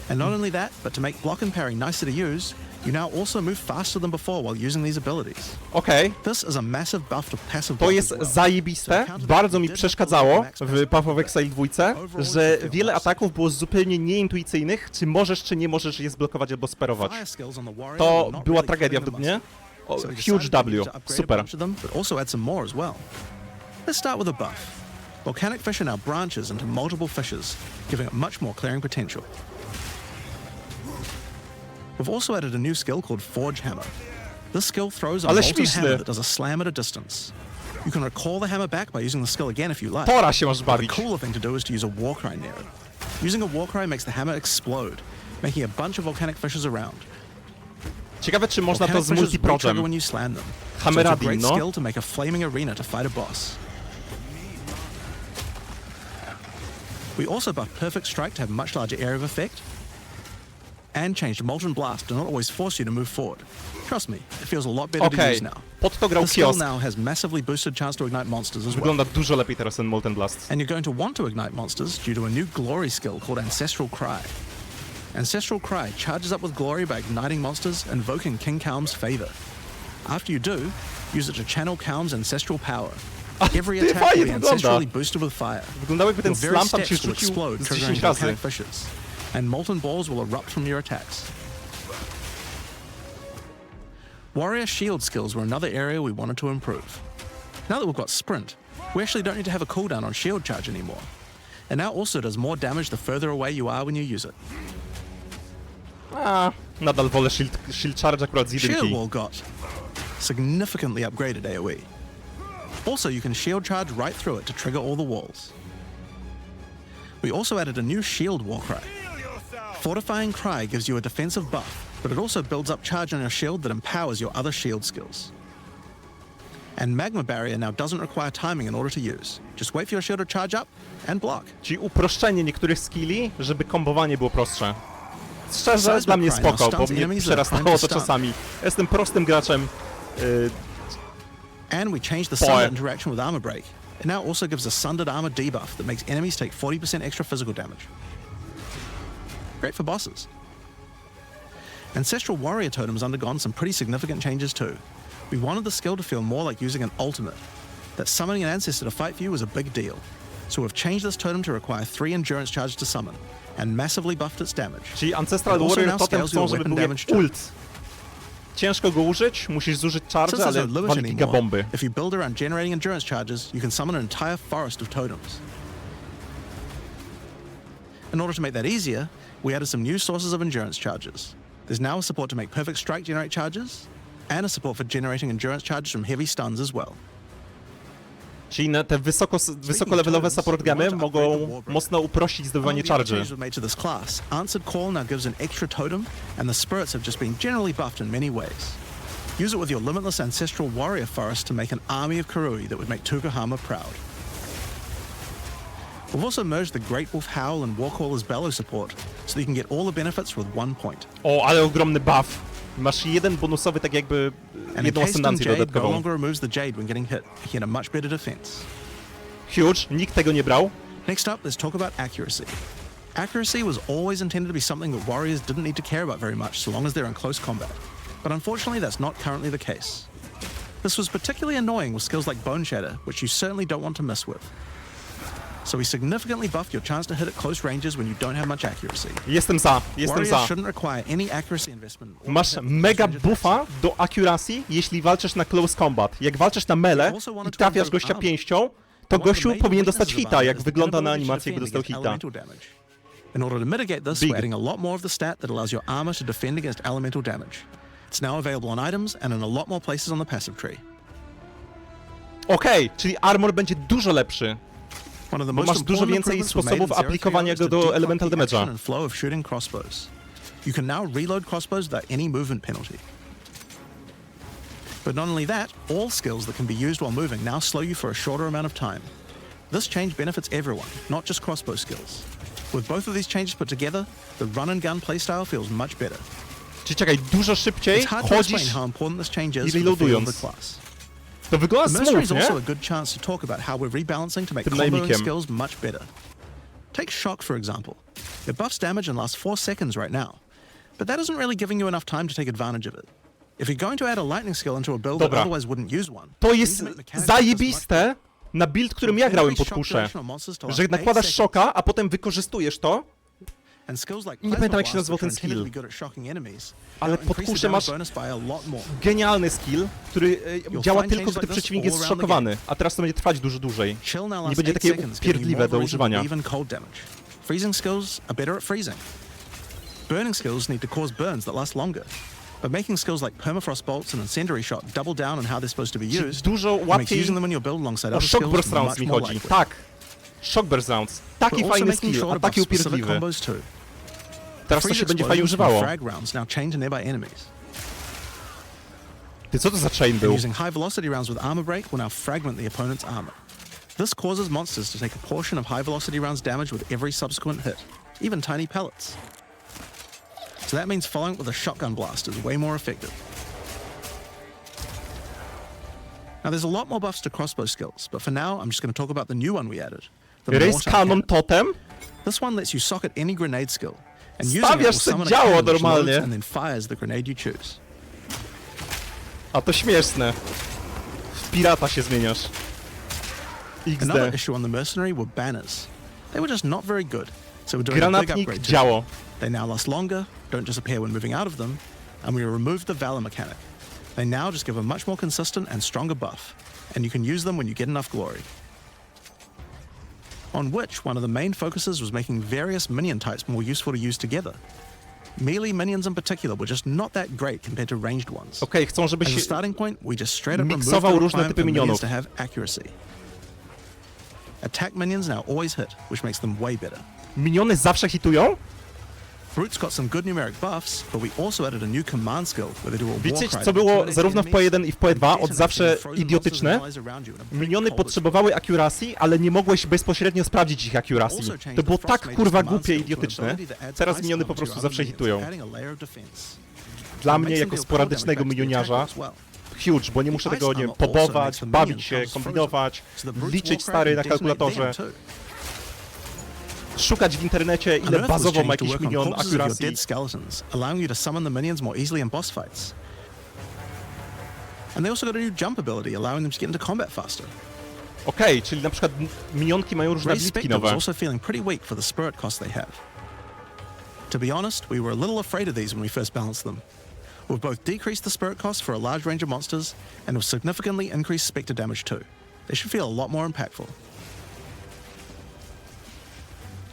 Speaker 2: And not only that, but to make block and parry nicer to use, you now also move faster than before while using these abilities.
Speaker 1: Okej.
Speaker 2: This is a massive buff to passive
Speaker 1: To
Speaker 2: block
Speaker 1: jest
Speaker 2: as well.
Speaker 1: zajebiste. Bardzo mi przeszkadzało w Path of Exile 2, że wiele ataków było zupełnie nieintuicyjnych, czy możesz, czy nie możesz je zblokować albo sparować.
Speaker 2: Fire skills on the warrior
Speaker 1: To
Speaker 2: were not
Speaker 1: była
Speaker 2: really
Speaker 1: tragedia
Speaker 2: cutting
Speaker 1: według
Speaker 2: the
Speaker 1: mnie.
Speaker 2: mustard.
Speaker 1: O,
Speaker 2: So we
Speaker 1: huge
Speaker 2: decided we
Speaker 1: W.
Speaker 2: need to upgrade a
Speaker 1: Super.
Speaker 2: bunch of them, but also add some more as well. Let's start with a buff. Volcanic Fissure now branches into multiple fissures, giving it much more clearing potential. We've also added a new skill called Forge Hammer. This skill throws a
Speaker 1: Ale
Speaker 2: molten
Speaker 1: śmieszne.
Speaker 2: hammer that does a slam at a distance. You can recall the hammer back by using the skill again if you like.
Speaker 1: Pora się masz
Speaker 2: The
Speaker 1: bawić.
Speaker 2: cooler thing to do is to use a Warcry near it. Using a Warcry makes the hammer explode, making a bunch of volcanic fissures around.
Speaker 1: Ciekawe, czy można to z
Speaker 2: Volcanic fissures retrigger
Speaker 1: multiprotem.
Speaker 2: when you slam them. So
Speaker 1: Hammeradin,
Speaker 2: it's a great
Speaker 1: no.
Speaker 2: skill to make a flaming arena to fight a boss. We also buffed Perfect Strike to have much larger area of effect, and changed Molten Blast to not always force you to move forward. Trust me, it feels a lot better to
Speaker 1: Okej.
Speaker 2: use now.
Speaker 1: Pod to grał
Speaker 2: The skill
Speaker 1: Kiosk.
Speaker 2: now has massively boosted chance to ignite monsters as well.
Speaker 1: Wygląda dużo lepiej teraz ten Molten Blast.
Speaker 2: And you're going to want to ignite monsters due to a new glory skill called Ancestral Cry. Ancestral Cry charges up with glory by igniting monsters, invoking King Kaum's favor. After you do, use it to channel Kaum's ancestral power. Every
Speaker 1: ty,
Speaker 2: attack will
Speaker 1: fajnie
Speaker 2: be
Speaker 1: to wygląda.
Speaker 2: ancestrally boosted with fire.
Speaker 1: Wyglądało jakby ten
Speaker 2: Your very
Speaker 1: slam tam się
Speaker 2: steps will
Speaker 1: rzucił
Speaker 2: explode,
Speaker 1: z
Speaker 2: triggering
Speaker 1: 10 razy.
Speaker 2: volcanic fissures, and molten balls will erupt from your attacks. Warrior shield skills were another area we wanted to improve. Now that we've got sprint, we actually don't need to have a cooldown on shield charge anymore. And now also does more damage the further away you are when you use it.
Speaker 1: Nadal wolę shield charge akurat z
Speaker 2: Shield
Speaker 1: jedynki.
Speaker 2: wall got significantly upgraded AoE. Also, you can shield charge right through it to trigger all the walls. We also added a new shield war cry. Fortifying Cry gives you a defensive buff, but it also builds up charge on your shield that empowers your other shield skills. And Magma Barrier now doesn't require timing in order to use. Just wait for your shield to charge up and block.
Speaker 1: Czyli uproszczenie niektórych skilli, żeby kombowanie było prostsze. Szczerze,
Speaker 2: Seismic
Speaker 1: dla mnie
Speaker 2: Cry
Speaker 1: spoko,
Speaker 2: now
Speaker 1: bo
Speaker 2: stuns
Speaker 1: mnie
Speaker 2: enemies that are
Speaker 1: przerastało
Speaker 2: primed
Speaker 1: to
Speaker 2: to stun.
Speaker 1: czasami. Jestem prostym graczem.
Speaker 2: And we changed the
Speaker 1: PoE.
Speaker 2: Sunder interaction with Armor Break. It now also gives a Sundered Armor debuff that makes enemies take 40% extra physical damage. Great for bosses. Ancestral Warrior Totem's undergone some pretty significant changes too. We wanted the skill to feel more like using an ultimate. That summoning an ancestor to fight for you was a big deal. So we've changed this totem to require 3 endurance charges to summon, and massively buffed its damage.
Speaker 1: Czyli Ancestral
Speaker 2: Also
Speaker 1: Warrior
Speaker 2: now
Speaker 1: Totem
Speaker 2: scales
Speaker 1: chcą,
Speaker 2: your
Speaker 1: żeby
Speaker 2: weapon
Speaker 1: był jak
Speaker 2: damage too.
Speaker 1: ult. Ciężko go użyć, musisz zużyć charge,
Speaker 2: Since there's
Speaker 1: ale
Speaker 2: no limit
Speaker 1: wali giga
Speaker 2: anymore,
Speaker 1: bomby.
Speaker 2: if you build around generating endurance charges, you can summon an entire forest of totems. In order to make that easier, we added some new sources of endurance charges. There's now a support to make Perfect Strike generate charges, and a support for generating endurance charges from heavy stuns as well.
Speaker 1: Czyli te wysokolevelowe support gamy mogą mocno uprościć zdobywanie
Speaker 2: Among the other
Speaker 1: charge.
Speaker 2: changes we've made to this class, Answered Call now gives an extra totem, and the spirits have just been generally buffed in many ways. Use it with your limitless ancestral warrior forest to make an army of Karui that would make Tukahama proud. We've also merged the Great Wolf Howl and Warcaller's Bellow support, so that you can get all the benefits with one point.
Speaker 1: O, ale ogromny buff. Masz jeden bonusowy, tak jakby
Speaker 2: And
Speaker 1: jedną
Speaker 2: encased in
Speaker 1: ascendancję
Speaker 2: Jade no
Speaker 1: dodatkową.
Speaker 2: longer removes the Jade when getting hit, making it a much better defense.
Speaker 1: Huge, nikt tego nie brał.
Speaker 2: Next up, let's talk about accuracy. Accuracy was always intended to be something that warriors didn't need to care about very much so long as they're in close combat. But unfortunately, that's not currently the case. This was particularly annoying with skills like Bone Shatter, which you certainly don't want to mess with. So we significantly buffed your chance to hit at close ranges when you don't have much accuracy.
Speaker 1: Jestem za.
Speaker 2: Warriors shouldn't require any accuracy investment.
Speaker 1: Masz mega buffa do accuracy, jeśli walczysz na close combat. Jak walczysz na melee i trafiasz gościa pięścią, to gościu powinien dostać hita, jak wygląda na animacji, jakby dostał hita.
Speaker 2: In order to mitigate this,
Speaker 1: Big.
Speaker 2: we're adding a lot more of the stat that allows your armor to defend against elemental damage. It's now available on items and in a lot more places on the passive tree.
Speaker 1: Okej, czyli armor będzie dużo lepszy.
Speaker 2: One of the
Speaker 1: Bo
Speaker 2: most
Speaker 1: masz dużo
Speaker 2: important
Speaker 1: więcej
Speaker 2: improvements we've made
Speaker 1: sposobów
Speaker 2: in Zero
Speaker 1: aplikowania
Speaker 2: is
Speaker 1: go
Speaker 2: to
Speaker 1: do
Speaker 2: declock
Speaker 1: elemental
Speaker 2: the action
Speaker 1: damage'a.
Speaker 2: and flow of shooting crossbows. You can now reload crossbows without any movement penalty. But not only that, all skills that can be used while moving now slow you for a shorter amount of time. This change benefits everyone, not just crossbow skills. With both of these changes put together, the run and gun playstyle feels much better.
Speaker 1: Czyli czekaj, dużo szybciej
Speaker 2: It's hard to explain
Speaker 1: chodzisz.
Speaker 2: how important this change
Speaker 1: i
Speaker 2: is for the feel of the
Speaker 1: reloadując.
Speaker 2: class.
Speaker 1: To wygląda
Speaker 2: The Mercenary is
Speaker 1: smooth,
Speaker 2: also
Speaker 1: nie?
Speaker 2: a good chance to talk about how we're rebalancing to make
Speaker 1: Tym
Speaker 2: comboing
Speaker 1: najemnikiem.
Speaker 2: skills much better. Take Shock, for example. It buffs damage and lasts 4 seconds right now, but that isn't really giving you enough time to take advantage of it. If you're going to add a lightning skill into a build that
Speaker 1: Dobra.
Speaker 2: otherwise wouldn't use one,
Speaker 1: To
Speaker 2: you
Speaker 1: jest
Speaker 2: need to make mechanics like this much
Speaker 1: zajebiste na build, którym ja grałem pod kuszę. Że nakładasz szoka, a potem wykorzystujesz to,
Speaker 2: And skills like
Speaker 1: nie pamiętam, jak się
Speaker 2: Plasma
Speaker 1: nazywał ten
Speaker 2: Blast, which are
Speaker 1: skill.
Speaker 2: intended to be good at shocking enemies,
Speaker 1: Ale
Speaker 2: now
Speaker 1: pod
Speaker 2: increase the
Speaker 1: kuszę
Speaker 2: damage
Speaker 1: masz
Speaker 2: bonus by a lot more.
Speaker 1: genialny skill, który działa
Speaker 2: find
Speaker 1: tylko,
Speaker 2: changes
Speaker 1: gdy
Speaker 2: like this
Speaker 1: przeciwnik
Speaker 2: all
Speaker 1: jest
Speaker 2: around the
Speaker 1: szokowany, a teraz to będzie trwać dużo dłużej.
Speaker 2: Chill now
Speaker 1: Nie
Speaker 2: lasts
Speaker 1: będzie
Speaker 2: 8
Speaker 1: takie
Speaker 2: seconds, giving you
Speaker 1: upierdliwe
Speaker 2: more
Speaker 1: do
Speaker 2: variance with
Speaker 1: używania.
Speaker 2: even cold damage. Freezing skills are better at freezing. Burning skills need to cause burns that last longer. But making skills like Permafrost Bolts and Incendiary Shot double down on how they're supposed to be
Speaker 1: Czyli
Speaker 2: used
Speaker 1: dużo
Speaker 2: makes
Speaker 1: łatwiej
Speaker 2: using them in your build alongside
Speaker 1: o
Speaker 2: other
Speaker 1: Shock Burst
Speaker 2: skills
Speaker 1: Rounds
Speaker 2: much
Speaker 1: mi
Speaker 2: more
Speaker 1: chodzi.
Speaker 2: likely.
Speaker 1: Tak, Shock Burst Rounds. Taki
Speaker 2: We're also
Speaker 1: fajny
Speaker 2: making
Speaker 1: skill,
Speaker 2: sure
Speaker 1: a
Speaker 2: to
Speaker 1: taki
Speaker 2: buff specific
Speaker 1: upierdliwy.
Speaker 2: combos too.
Speaker 1: Teraz to
Speaker 2: Freeze
Speaker 1: się będzie fajnie
Speaker 2: explosions from
Speaker 1: używało.
Speaker 2: frag rounds now chain to nearby enemies.
Speaker 1: Ty, co to za chain
Speaker 2: And
Speaker 1: był?
Speaker 2: using high velocity rounds with armor break will now fragment the opponent's armor. This causes monsters to take a portion of high velocity rounds damage with every subsequent hit, even tiny pellets. So that means following it with a shotgun blast is way more effective. Now there's a lot more buffs to crossbow skills, but for now I'm just going to talk about the new one we added. The
Speaker 1: Race
Speaker 2: Mortar
Speaker 1: Cannon
Speaker 2: Cannon.
Speaker 1: Totem?
Speaker 2: This one lets you socket any grenade skill, And using it will
Speaker 1: Stawiasz se
Speaker 2: summon a
Speaker 1: działo
Speaker 2: cannon which
Speaker 1: normalnie.
Speaker 2: loads and then fires the grenade you choose.
Speaker 1: A to śmieszne. W pirata się zmieniasz.
Speaker 2: Another
Speaker 1: XD.
Speaker 2: issue on the mercenary were banners. They were just not very good, so we're doing a big
Speaker 1: Granatnik,
Speaker 2: upgrade to
Speaker 1: działo.
Speaker 2: them. They now last longer, don't disappear when moving out of them, and we removed the Valor mechanic. They now just give a much more consistent and stronger buff, and you can use them when you get enough glory. On which, one of the main focuses was making various minion types more useful to use together. Melee minions in particular were just not that great compared to ranged ones.
Speaker 1: Okej, chcą,
Speaker 2: As a
Speaker 1: żebyś
Speaker 2: starting point, we just straight up removed the
Speaker 1: miksował różne
Speaker 2: requirement
Speaker 1: typy
Speaker 2: for minions
Speaker 1: minionów.
Speaker 2: to have accuracy. Attack minions now always hit, which makes them way better.
Speaker 1: Miniony zawsze hitują?
Speaker 2: Brutes got some good numeric buffs, but we also added a new command skill where they do a war
Speaker 1: Wiecie,
Speaker 2: cry
Speaker 1: co
Speaker 2: to
Speaker 1: było
Speaker 2: intimidate
Speaker 1: zarówno w
Speaker 2: enemies
Speaker 1: PoE1 i w PoE2
Speaker 2: and
Speaker 1: od
Speaker 2: detonate
Speaker 1: zawsze
Speaker 2: any frozen
Speaker 1: idiotyczne?
Speaker 2: monsters and allies around you in a big
Speaker 1: Miniony
Speaker 2: cold
Speaker 1: potrzebowały accuracy, ale nie mogłeś bezpośrednio sprawdzić ich accuracy. To było tak kurwa głupie i idiotyczne. Teraz miniony po prostu zawsze hitują. Dla mnie jako sporadycznego minioniarza huge, bo nie muszę tego, nie wiem, pobować, bawić się, kombinować, liczyć stary na kalkulatorze, szukać w internecie, ile bazowo ma jakiś minion accuracy.
Speaker 2: dead skeletons, allowing you to summon the minions more easily in boss fights. And they also got a new jump ability, allowing them to get into combat faster.
Speaker 1: Okej, czyli na przykład minionki mają różne
Speaker 2: Raised
Speaker 1: blitki
Speaker 2: Spectre was
Speaker 1: nowe.
Speaker 2: also feeling pretty weak for the spirit cost they have. To be honest, we were a little afraid of these when we first balanced them. We've both decreased the spirit cost for a large range of monsters, and have significantly increased Spectre damage too. They should feel a lot more impactful.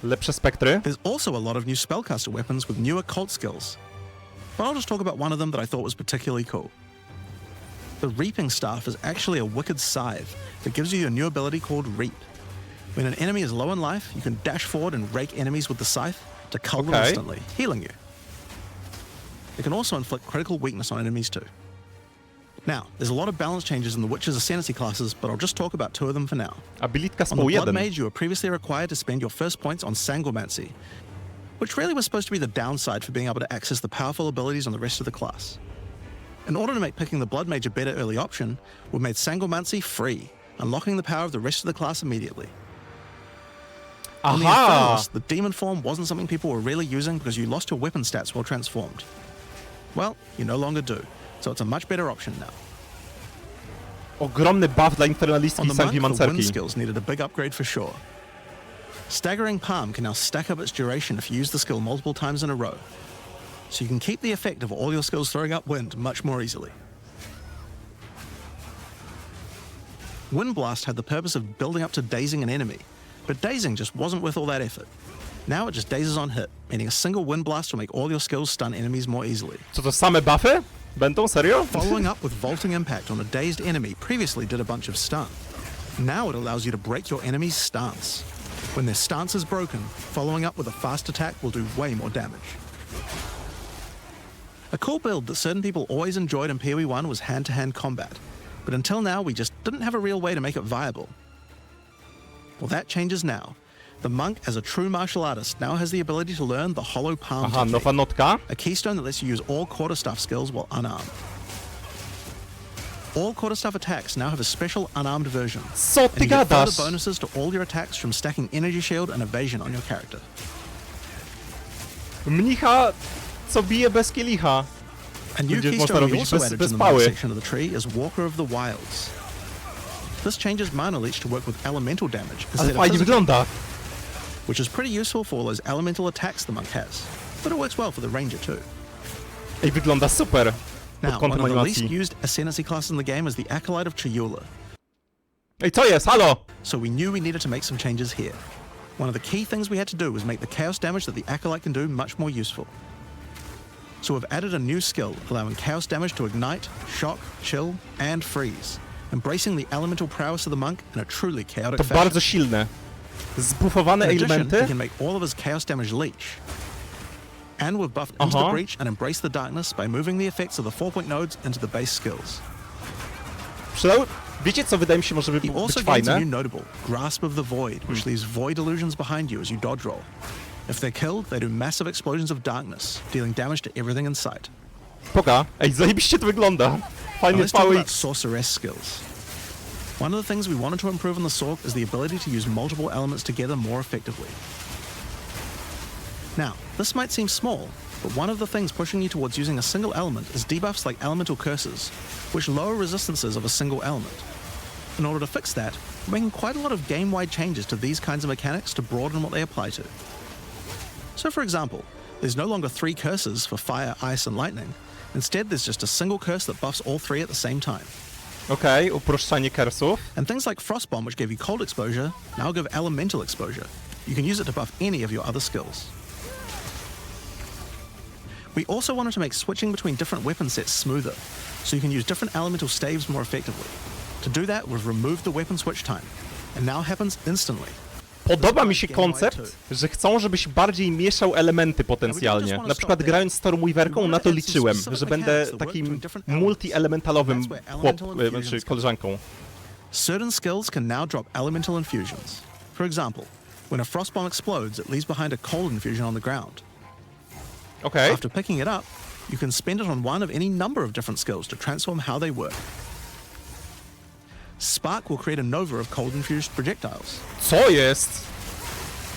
Speaker 1: Lepsze spektry.
Speaker 2: There's also a lot of new spellcaster weapons with newer cult skills. But I'll just talk about one of them that I thought was particularly cool. The Reaping Staff is actually a wicked scythe that gives you a new ability called Reap. When an enemy is low in life, you can dash forward and rake enemies with the scythe to cull them
Speaker 1: Okay.
Speaker 2: instantly, healing you. It can also inflict critical weakness on enemies too. Now, there's a lot of balance changes in the Witcher's Ascendancy classes, but I'll just talk about two of them for now.
Speaker 1: Abilitka z
Speaker 2: On the Blood
Speaker 1: PoE1.
Speaker 2: Mage, you were previously required to spend your first points on Sangomancy, which really was supposed to be the downside for being able to access the powerful abilities on the rest of the class. In order to make picking the Blood Mage a better early option, we've made Sangomancy free, unlocking the power of the rest of the class immediately. On the
Speaker 1: Aha!
Speaker 2: Infernalists, the demon form wasn't something people were really using because you lost your weapon stats while transformed. Well, you no longer do, so it's a much better option now.
Speaker 1: Ogromny buff dla
Speaker 2: On
Speaker 1: Infernalistki i
Speaker 2: the monk, the wind
Speaker 1: Sanguimancerki.
Speaker 2: skills needed a big upgrade for sure. Staggering Palm can now stack up its duration if you use the skill multiple times in a row, so you can keep the effect of all your skills throwing up wind much more easily. Wind Blast had the purpose of building up to dazing an enemy, but dazing just wasn't worth all that effort. Now it just dazes on hit, meaning a single Wind Blast will make all your skills stun enemies more easily.
Speaker 1: Co to same buffy? Będą? Serio?
Speaker 2: Following up with Vaulting Impact on a dazed enemy previously did a bunch of stun. Now it allows you to break your enemy's stance. When their stance is broken, following up with a fast attack will do way more damage. A cool build that certain people always enjoyed in PoE 1 was hand-to-hand combat, but until now we just didn't have a real way to make it viable. Well, that changes now. The monk, as a true martial artist, now has the ability to learn the Hollow Palm
Speaker 1: Aha,
Speaker 2: technique,
Speaker 1: nowa notka.
Speaker 2: a keystone that lets you use all quarterstaff skills while unarmed. All quarterstaff attacks now have a special unarmed version,
Speaker 1: Co
Speaker 2: and
Speaker 1: ty
Speaker 2: you get further
Speaker 1: gadasz?
Speaker 2: bonuses to all your attacks from stacking Energy Shield and Evasion on your character.
Speaker 1: Mnicha, co bije bez kielicha.
Speaker 2: A new
Speaker 1: Będzie można
Speaker 2: keystone we
Speaker 1: robić
Speaker 2: also
Speaker 1: bez-
Speaker 2: added
Speaker 1: bez
Speaker 2: to the monk
Speaker 1: pały.
Speaker 2: section of the tree is Walker of the Wilds. This changes Mana Leech to work with elemental damage
Speaker 1: Ale
Speaker 2: instead of
Speaker 1: fajnie
Speaker 2: physical,
Speaker 1: wygląda.
Speaker 2: which is pretty useful for all those elemental attacks the monk has, but it works well for the ranger too.
Speaker 1: Ej, wygląda super. Pod
Speaker 2: Now, one
Speaker 1: kątem
Speaker 2: of the least
Speaker 1: animacji.
Speaker 2: used Ascendancy class in the game is the Acolyte of Chayula,
Speaker 1: Ej, co jest? Halo!
Speaker 2: so we knew we needed to make some changes here. One of the key things we had to do was make the chaos damage that the Acolyte can do much more useful. So we've added a new skill, allowing chaos damage to ignite, shock, chill, and freeze, embracing the elemental prowess of the monk in a truly chaotic
Speaker 1: To
Speaker 2: fashion.
Speaker 1: bardzo silne. Zbufowane
Speaker 2: In addition, he
Speaker 1: elementy.
Speaker 2: can make all of his chaos damage leech. And we've buffed into the breach and embraced the darkness by moving the effects of the 4-point nodes into the base skills.
Speaker 1: Wiecie, co wydaje mi się może
Speaker 2: He
Speaker 1: być
Speaker 2: also gains a
Speaker 1: fajne?
Speaker 2: new notable, Grasp of the Void, which leaves void illusions behind you as you dodge roll. If they're killed, they do massive explosions of darkness, dealing damage to everything in sight.
Speaker 1: Poka. Ej, zajebiście to wygląda.
Speaker 2: Now
Speaker 1: Fajny
Speaker 2: let's talk about
Speaker 1: PoE.
Speaker 2: sorceress skills. One of the things we wanted to improve on the Sorc is the ability to use multiple elements together more effectively. Now, this might seem small, but one of the things pushing you towards using a single element is debuffs like elemental curses, which lower resistances of a single element. In order to fix that, we're making quite a lot of game-wide changes to these kinds of mechanics to broaden what they apply to. So for example, there's no longer 3 curses for fire, ice, and lightning. Instead, there's just a single curse that buffs all 3 at the same time.
Speaker 1: Okej, uproszczenie cursów.
Speaker 2: And things like Frostbomb, which gave you cold exposure, now give elemental exposure. You can use it to buff any of your other skills. We also wanted to make switching between different weapon sets smoother, so you can use different elemental staves more effectively. To do that, we've removed the weapon switch time, and now happens instantly.
Speaker 1: Podoba mi się koncept, że chcą, żebyś bardziej mieszał elementy potencjalnie. Na przykład grając Stormweaverką na to liczyłem, że będę takim multi-elementalowym czy koleżanką.
Speaker 2: Certain skills can now drop elemental infusions. For example, when a Frostbomb explodes, it leaves behind a cold infusion on the ground.
Speaker 1: Okej.
Speaker 2: After picking it up, you can spend it on one of any number of different skills to transform how they work. Spark will create a nova of cold-infused projectiles.
Speaker 1: Co jest?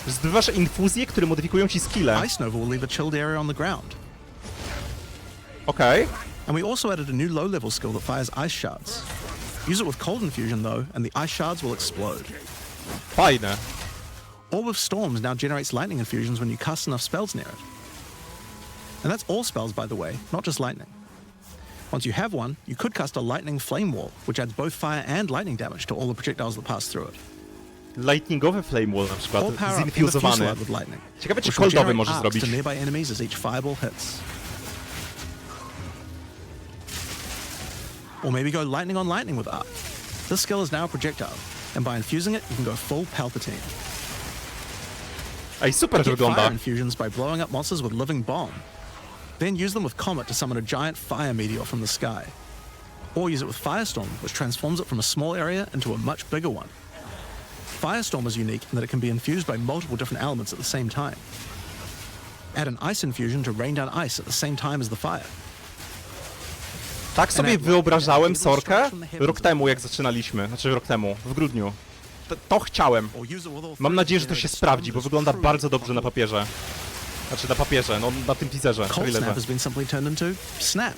Speaker 1: Zdobywasz infuzje, które modyfikują ci skille.
Speaker 2: Ice Nova will leave a chilled area on the ground.
Speaker 1: Okej.
Speaker 2: And we also added a new low-level skill that fires ice shards. Use it with cold infusion though, and the ice shards will explode.
Speaker 1: Fajne.
Speaker 2: Orb of Storms now generates lightning infusions when you cast enough spells near it. And that's all spells, by the way, not just lightning. Once you have one, you could cast a lightning flame wall, which adds both fire and lightning damage to all the projectiles that pass through it.
Speaker 1: Lightningowy flame wall na przykład,
Speaker 2: Or power up
Speaker 1: zinfuzowany.
Speaker 2: Flood with lightning,
Speaker 1: Ciekawe, czy
Speaker 2: which will
Speaker 1: koldowy
Speaker 2: generate
Speaker 1: możesz
Speaker 2: arcs
Speaker 1: zrobić.
Speaker 2: to nearby enemies as each fireball hits. Or maybe go lightning on lightning with arc. This skill is now a projectile, and by infusing it, you can go full Palpatine.
Speaker 1: Ej, super to
Speaker 2: Get fire
Speaker 1: wygląda.
Speaker 2: infusions by blowing up monsters with living bomb. Then use them with Comet to summon a giant fire meteor from the sky. Or use it with Firestorm, which transforms it from a small area into a much bigger one. Firestorm is unique in that it can be infused by multiple different elements at the same time. Add an ice infusion to rain down ice at the same time as the fire.
Speaker 1: Tak sobie wyobrażałem Sorkę rok temu, jak zaczynaliśmy. Znaczy rok temu, w grudniu. To chciałem.
Speaker 2: Or use it with all
Speaker 1: Mam nadzieję, że to
Speaker 2: three
Speaker 1: się
Speaker 2: to
Speaker 1: sprawdzi,
Speaker 2: generate
Speaker 1: bo
Speaker 2: a
Speaker 1: wygląda
Speaker 2: strong
Speaker 1: bardzo dobrze na papierze. Znaczy na papierze, no na tym teaserze,
Speaker 2: Cold
Speaker 1: trailerze.
Speaker 2: Snap has been simply turned into Snap.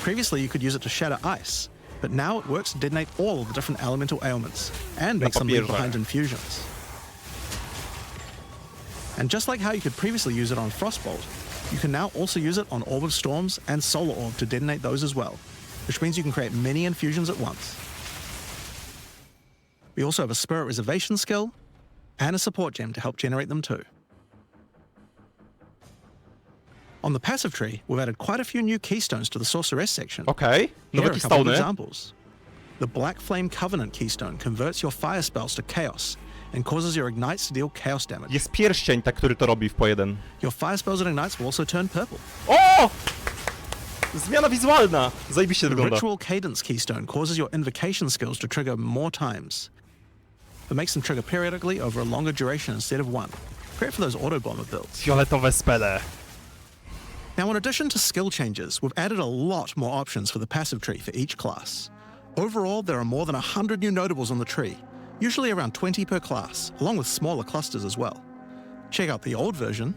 Speaker 2: Previously, you could use it to shatter ice, but now it works to detonate all of the different elemental ailments and make them leave
Speaker 1: papierze.
Speaker 2: behind infusions. And just like how you could previously use it on Frostbolt, you can now also use it on Orb of Storms and Solar Orb to detonate those as well, which means you can create many infusions at once. We also have a Spirit Reservation skill and a support gem to help generate them too. On the passive tree, we've added quite a few new keystones to the Sorceress section.
Speaker 1: Okej,
Speaker 2: Here
Speaker 1: nowe
Speaker 2: are a couple of
Speaker 1: keystony.
Speaker 2: examples. The Black Flame Covenant keystone converts your fire spells to chaos and causes your ignites to deal chaos damage.
Speaker 1: Jest pierścień, tak, który to robi w PoE1.
Speaker 2: Your fire spells and ignites will also turn purple.
Speaker 1: O! Zmiana wizualna! Zajebiście
Speaker 2: The
Speaker 1: wygląda.
Speaker 2: Ritual Cadence keystone causes your invocation skills to trigger more times. It makes them trigger periodically over a longer duration instead of one. Great for those auto-bomber builds.
Speaker 1: Fioletowe spele.
Speaker 2: Now, in addition to skill changes, we've added a lot more options for the passive tree for each class. Overall, there are more than 100 new notables on the tree, usually around 20 per class, along with smaller clusters as well. Check out the old version,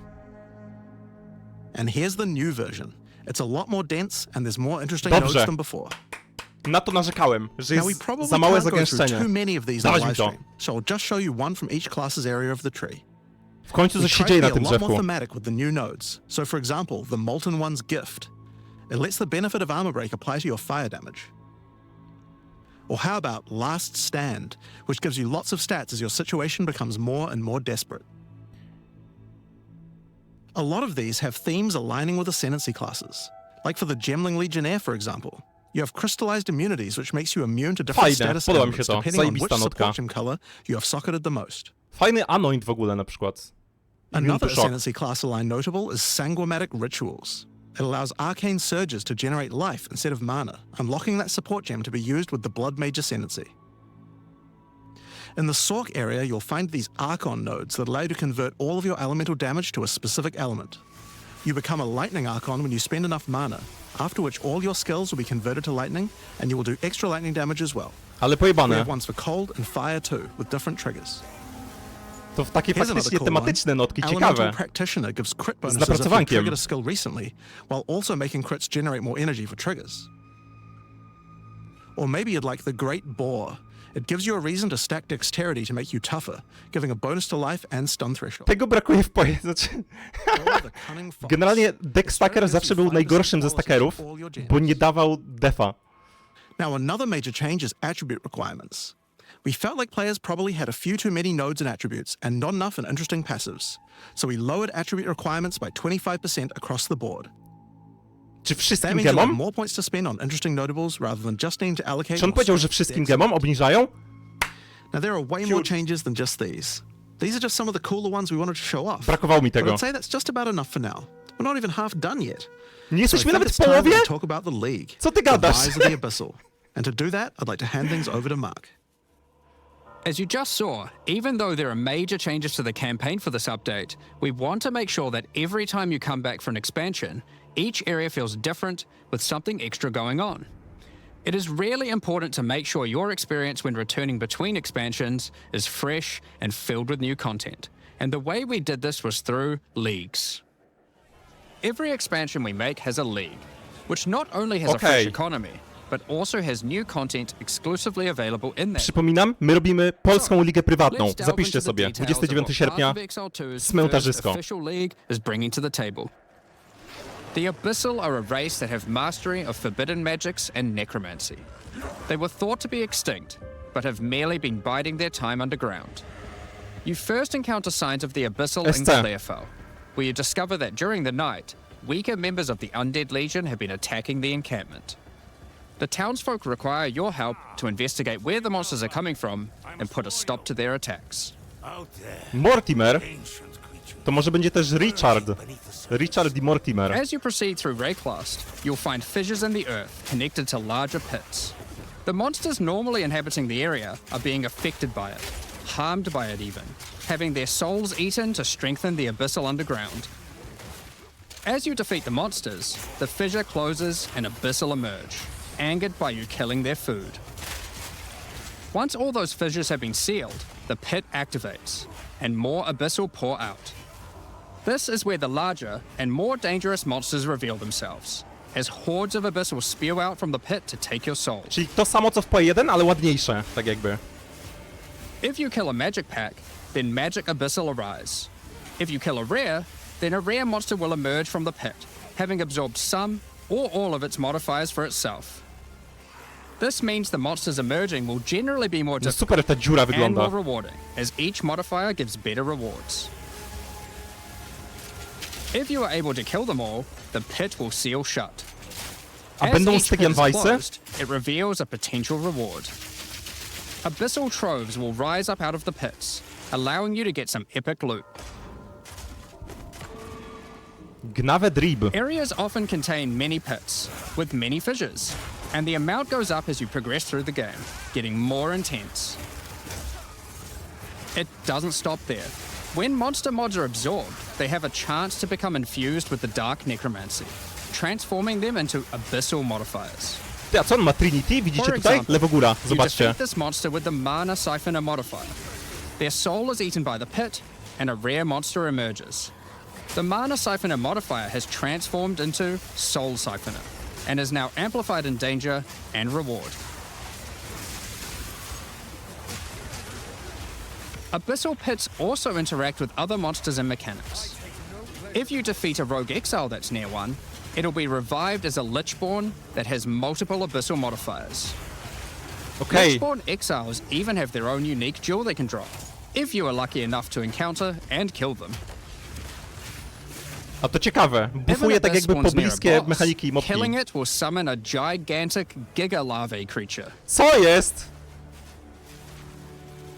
Speaker 2: and here's the new version. It's a lot more dense, and there's more interesting
Speaker 1: Dobrze.
Speaker 2: nodes than before.
Speaker 1: Na to narzekałem, że
Speaker 2: Now, we
Speaker 1: jest
Speaker 2: probably
Speaker 1: za małe
Speaker 2: can't go through
Speaker 1: zagęszczenie.
Speaker 2: too many of these on
Speaker 1: Dawać mi to.
Speaker 2: livestream, so I'll just show you one from each class's area of the tree.
Speaker 1: W końcu
Speaker 2: We
Speaker 1: coś się
Speaker 2: tried
Speaker 1: dzieje
Speaker 2: to
Speaker 1: na
Speaker 2: be
Speaker 1: tym
Speaker 2: a lot more
Speaker 1: drzewku.
Speaker 2: thematic with the new nodes. So for example, the Molten One's Gift. It lets the benefit of Armor Break apply to your fire damage. Or how about Last Stand, which gives you lots of stats as your situation becomes more and more desperate. A lot of these have themes aligning with ascendancy classes. Like for the Gemling Legionnaire, for example. You have crystallized immunities, which makes you immune to different
Speaker 1: Fajne,
Speaker 2: status
Speaker 1: podoba mi się
Speaker 2: elements
Speaker 1: to.
Speaker 2: depending on which
Speaker 1: Zajebista notka.
Speaker 2: support gem color you have socketed the most.
Speaker 1: Fajny anoint w ogóle na przykład. Immune
Speaker 2: Another
Speaker 1: to shock.
Speaker 2: ascendancy class align notable is Sanguimatic Rituals. It allows arcane surges to generate life instead of mana, unlocking that support gem to be used with the Blood Mage Ascendancy. In the Sork area, you'll find these Archon nodes that allow you to convert all of your elemental damage to a specific element. You become a Lightning Archon when you spend enough mana, after which all your skills will be converted to lightning, and you will do extra lightning damage as well.
Speaker 1: Ale
Speaker 2: We
Speaker 1: pojebane.
Speaker 2: have ones for cold and fire too, with different triggers.
Speaker 1: To w takie
Speaker 2: Here's another
Speaker 1: faktycznie
Speaker 2: cool one.
Speaker 1: tematyczne notki,
Speaker 2: Elemental
Speaker 1: ciekawe.
Speaker 2: Practitioner gives crit
Speaker 1: Z
Speaker 2: bonuses if you
Speaker 1: napracowankiem.
Speaker 2: triggered a skill recently, while also making crits generate more energy for triggers. Or maybe you'd like the Great Boar. It gives you a reason to stack dexterity to make you tougher, giving a bonus to life and stun threshold.
Speaker 1: Tego brakuje w PoE. Znaczy...
Speaker 2: Or the Cunning Fox.
Speaker 1: Generalnie deck stacker zawsze był najgorszym ze stackerów, bo nie dawał defa.
Speaker 2: Now, another major change is attribute requirements. We felt like players probably had a few too many nodes and attributes and not enough in interesting passives. So we lowered attribute requirements by 25% across the board.
Speaker 1: Czy
Speaker 2: That
Speaker 1: wszystkim
Speaker 2: means you'll have
Speaker 1: gemom?
Speaker 2: more points to spend on interesting notables rather than just needing to allocate.
Speaker 1: Czy on
Speaker 2: more
Speaker 1: powiedział, że
Speaker 2: strength to
Speaker 1: wszystkim
Speaker 2: decks.
Speaker 1: gemom obniżają?
Speaker 2: Now, there are way more changes than just these. These are just some of the cooler ones we wanted to show off.
Speaker 1: Brakowało mi
Speaker 2: But
Speaker 1: tego.
Speaker 2: I'd say that's just about enough for now. We're not even half done yet.
Speaker 1: Nie
Speaker 2: So I
Speaker 1: jesteśmy
Speaker 2: think
Speaker 1: nawet
Speaker 2: it's
Speaker 1: w
Speaker 2: time
Speaker 1: połowie?
Speaker 2: to talk about the League.
Speaker 1: Co ty
Speaker 2: The
Speaker 1: gadasz?
Speaker 2: Rise of the Abyssal. And to do that, I'd like to hand things over to Mark.
Speaker 5: As you just saw, even though there are major changes to the campaign for this update, we want to make sure that every time you come back for an expansion, each area feels different with something extra going on. It is really important to make sure your experience when returning between expansions is fresh and filled with new content. And the way we did this was through leagues. Every expansion we make has a league, which not only has a fresh
Speaker 1: Okay.
Speaker 5: economy, but also has new content exclusively available in that.
Speaker 1: Przypominam, my robimy polską ligę prywatną.
Speaker 5: Let's delve
Speaker 1: Zapiszcie
Speaker 5: into the
Speaker 1: sobie.
Speaker 5: details
Speaker 1: 29
Speaker 5: of what
Speaker 1: sierpnia
Speaker 5: Path of Exile 2's
Speaker 1: z montażystką.
Speaker 5: first official league is bringing to the table. The Abyssal are a race that have mastery of forbidden magics and necromancy. They were thought to be extinct, but have merely been biding their time underground. You first encounter signs of the Abyssal in
Speaker 1: SC.
Speaker 5: Clearfell, where you discover that during the night, weaker members of the Undead Legion have been attacking the encampment. The townsfolk require your help to investigate where the monsters are coming from and put a stop to their attacks.
Speaker 3: Out there,
Speaker 1: Mortimer,
Speaker 3: ancient creatures.
Speaker 1: to może będzie też Richard. Richard i Mortimer.
Speaker 5: As you proceed through Rayclast, you'll find fissures in the earth connected to larger pits. The monsters normally inhabiting the area are being affected by it, harmed by it even, having their souls eaten to strengthen the abyssal underground. As you defeat the monsters, the fissure closes and abyssal emerge, angered by you killing their food. Once all those fissures have been sealed, the pit activates, and more abyssal pour out. This is where the larger and more dangerous monsters reveal themselves, as hordes of abyssal spew out from the pit to take your soul.
Speaker 1: Czyli to samo co w PoE 1, ale ładniejsze, tak jakby.
Speaker 5: If you kill a magic pack, then magic abyssal arise. If you kill a rare, then a rare monster will emerge from the pit, having absorbed some or all of its modifiers for itself. This means the monsters emerging will generally be more
Speaker 1: No
Speaker 5: difficult
Speaker 1: super ta dziura
Speaker 5: and
Speaker 1: wygląda.
Speaker 5: more rewarding, as each modifier gives better rewards. If you are able to kill them all, the pit will seal shut.
Speaker 1: A
Speaker 5: As
Speaker 1: będą
Speaker 5: each pit
Speaker 1: Stygian
Speaker 5: is
Speaker 1: Weisse?
Speaker 5: closed, it reveals a potential reward. Abyssal troves will rise up out of the pits, allowing you to get some epic loot.
Speaker 1: Gnawe Drib.
Speaker 5: Areas often contain many pits, with many fissures, and the amount goes up as you progress through the game, getting more intense. It doesn't stop there. When monster mods are absorbed, they have a chance to become infused with the dark necromancy, transforming them into abyssal modifiers.
Speaker 1: Ty, a co on ma? Trinity? Widzicie
Speaker 5: For
Speaker 1: tutaj?
Speaker 5: example,
Speaker 1: Lewo góra,
Speaker 5: You
Speaker 1: zobaczcie.
Speaker 5: defeat this monster with the Mana Siphoner modifier. Their soul is eaten by the pit, and a rare monster emerges. The Mana Siphoner modifier has transformed into Soul Siphoner, and is now amplified in danger and reward. Abyssal pits also interact with other monsters and mechanics. If you defeat a rogue exile that's near one, it'll be revived as a Lichborn that has multiple abyssal modifiers.
Speaker 1: Okej,
Speaker 5: Lichborn exiles even have their own unique jewel they can drop, if you are lucky enough to encounter and kill them.
Speaker 1: a to ciekawe.
Speaker 5: If an
Speaker 1: Bufuje tak
Speaker 5: abyss
Speaker 1: jakby
Speaker 5: spawns near a
Speaker 1: pobliskie
Speaker 5: boss,
Speaker 1: mechaniki i mopki.
Speaker 5: killing it will summon a gigantic Giga Larvae creature.
Speaker 1: Co jest?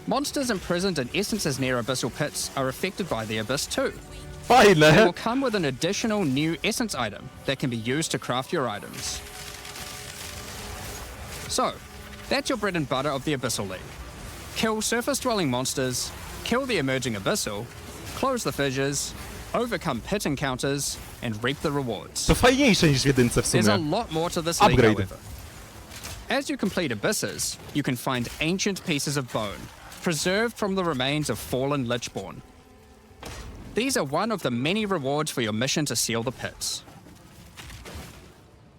Speaker 5: Monsters imprisoned in essences near abyssal pits are affected by the abyss too. They will
Speaker 1: Fajne.
Speaker 5: come with an additional new essence item that can be used to craft your items. So, that's your bread and butter of the Abyssal League. Kill surface-dwelling monsters, kill the emerging Abyssal, close the fissures, overcome pit encounters, and reap the rewards.
Speaker 1: To fajniejsze niż w jedynce w
Speaker 5: There's a
Speaker 1: sumie.
Speaker 5: lot more to this league,
Speaker 1: Upgrade.
Speaker 5: however. As you complete Abysses, you can find ancient pieces of bone, preserved from the remains of fallen Lichborn. These are one of the many rewards for your mission to seal the pits.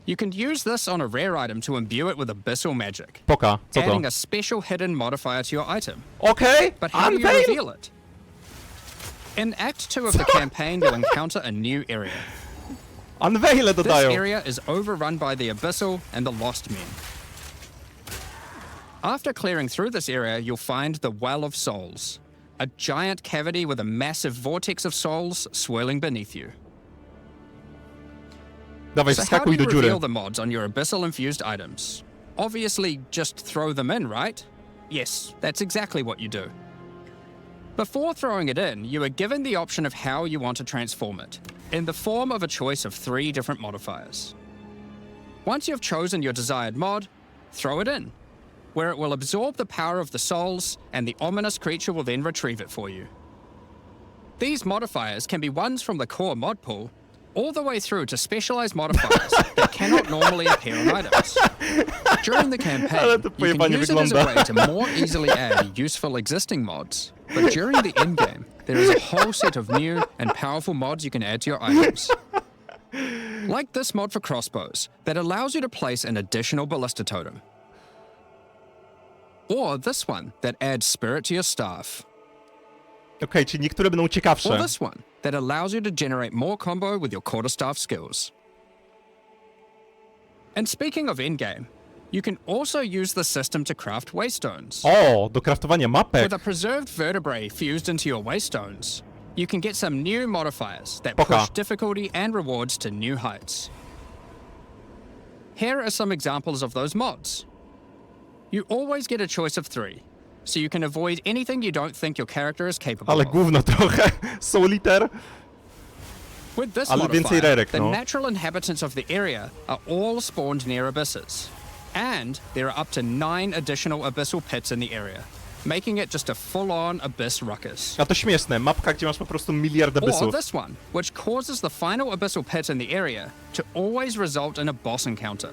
Speaker 5: You can use this on a rare item to imbue it with abyssal magic,
Speaker 1: Poka, co to?
Speaker 5: adding a special hidden modifier to your item.
Speaker 1: Okej,
Speaker 5: But how do you
Speaker 1: unveil!
Speaker 5: reveal it? In Act 2 of the campaign, you'll encounter a new area.
Speaker 1: Unveile
Speaker 5: This
Speaker 1: dodają.
Speaker 5: area is overrun by the Abyssal and the Lost Men. After clearing through this area, you'll find the Well of Souls, a giant cavity with a massive vortex of souls swirling beneath you.
Speaker 1: Dawaj,
Speaker 5: So how do
Speaker 1: wskakuj
Speaker 5: you
Speaker 1: do dziury.
Speaker 5: reveal the mods on your Abyssal-infused items? Obviously, just throw them in, right? Yes, that's exactly what you do. Before throwing it in, you are given the option of how you want to transform it, in the form of a choice of 3 different modifiers. Once you've chosen your desired mod, throw it in, where it will absorb the power of the souls, and the ominous creature will then retrieve it for you. These modifiers can be ones from the core mod pool, all the way through to specialized modifiers that cannot normally appear on items. During the campaign,
Speaker 1: Ale to
Speaker 5: you can
Speaker 1: pojebanie
Speaker 5: use it as a
Speaker 1: wygląda.
Speaker 5: way to more easily add useful existing mods, but during the endgame, there is a whole set of new and powerful mods you can add to your items. Like this mod for crossbows that allows you to place an additional ballista totem. Or this one that adds spirit to your staff.
Speaker 1: Okej, czyli niektóre będą
Speaker 5: Or
Speaker 1: ciekawsze.
Speaker 5: this one that allows you to generate more combo with your quarterstaff skills. And speaking of endgame, you can also use the system to craft waystones.
Speaker 1: O, do kraftowania mapek.
Speaker 5: With a preserved vertebrae fused into your waystones, you can get some new modifiers that
Speaker 1: Poka.
Speaker 5: push difficulty and rewards to new heights. Here are some examples of those mods. You always get a choice of 3, so you can avoid anything you don't think your character is capable
Speaker 1: Ale
Speaker 5: of.
Speaker 1: gówno trochę. Solitaire.
Speaker 5: With this
Speaker 1: Ale więcej
Speaker 5: modifier,
Speaker 1: rerek,
Speaker 5: the
Speaker 1: no.
Speaker 5: natural inhabitants of the area are all spawned near abysses. And there are up to 9 additional abyssal pits in the area, making it just a full-on abyss ruckus.
Speaker 1: A to śmieszne. Mapka, gdzie masz po prostu miliard
Speaker 5: Or
Speaker 1: abyssów.
Speaker 5: this one, which causes the final abyssal pit in the area to always result in a boss encounter,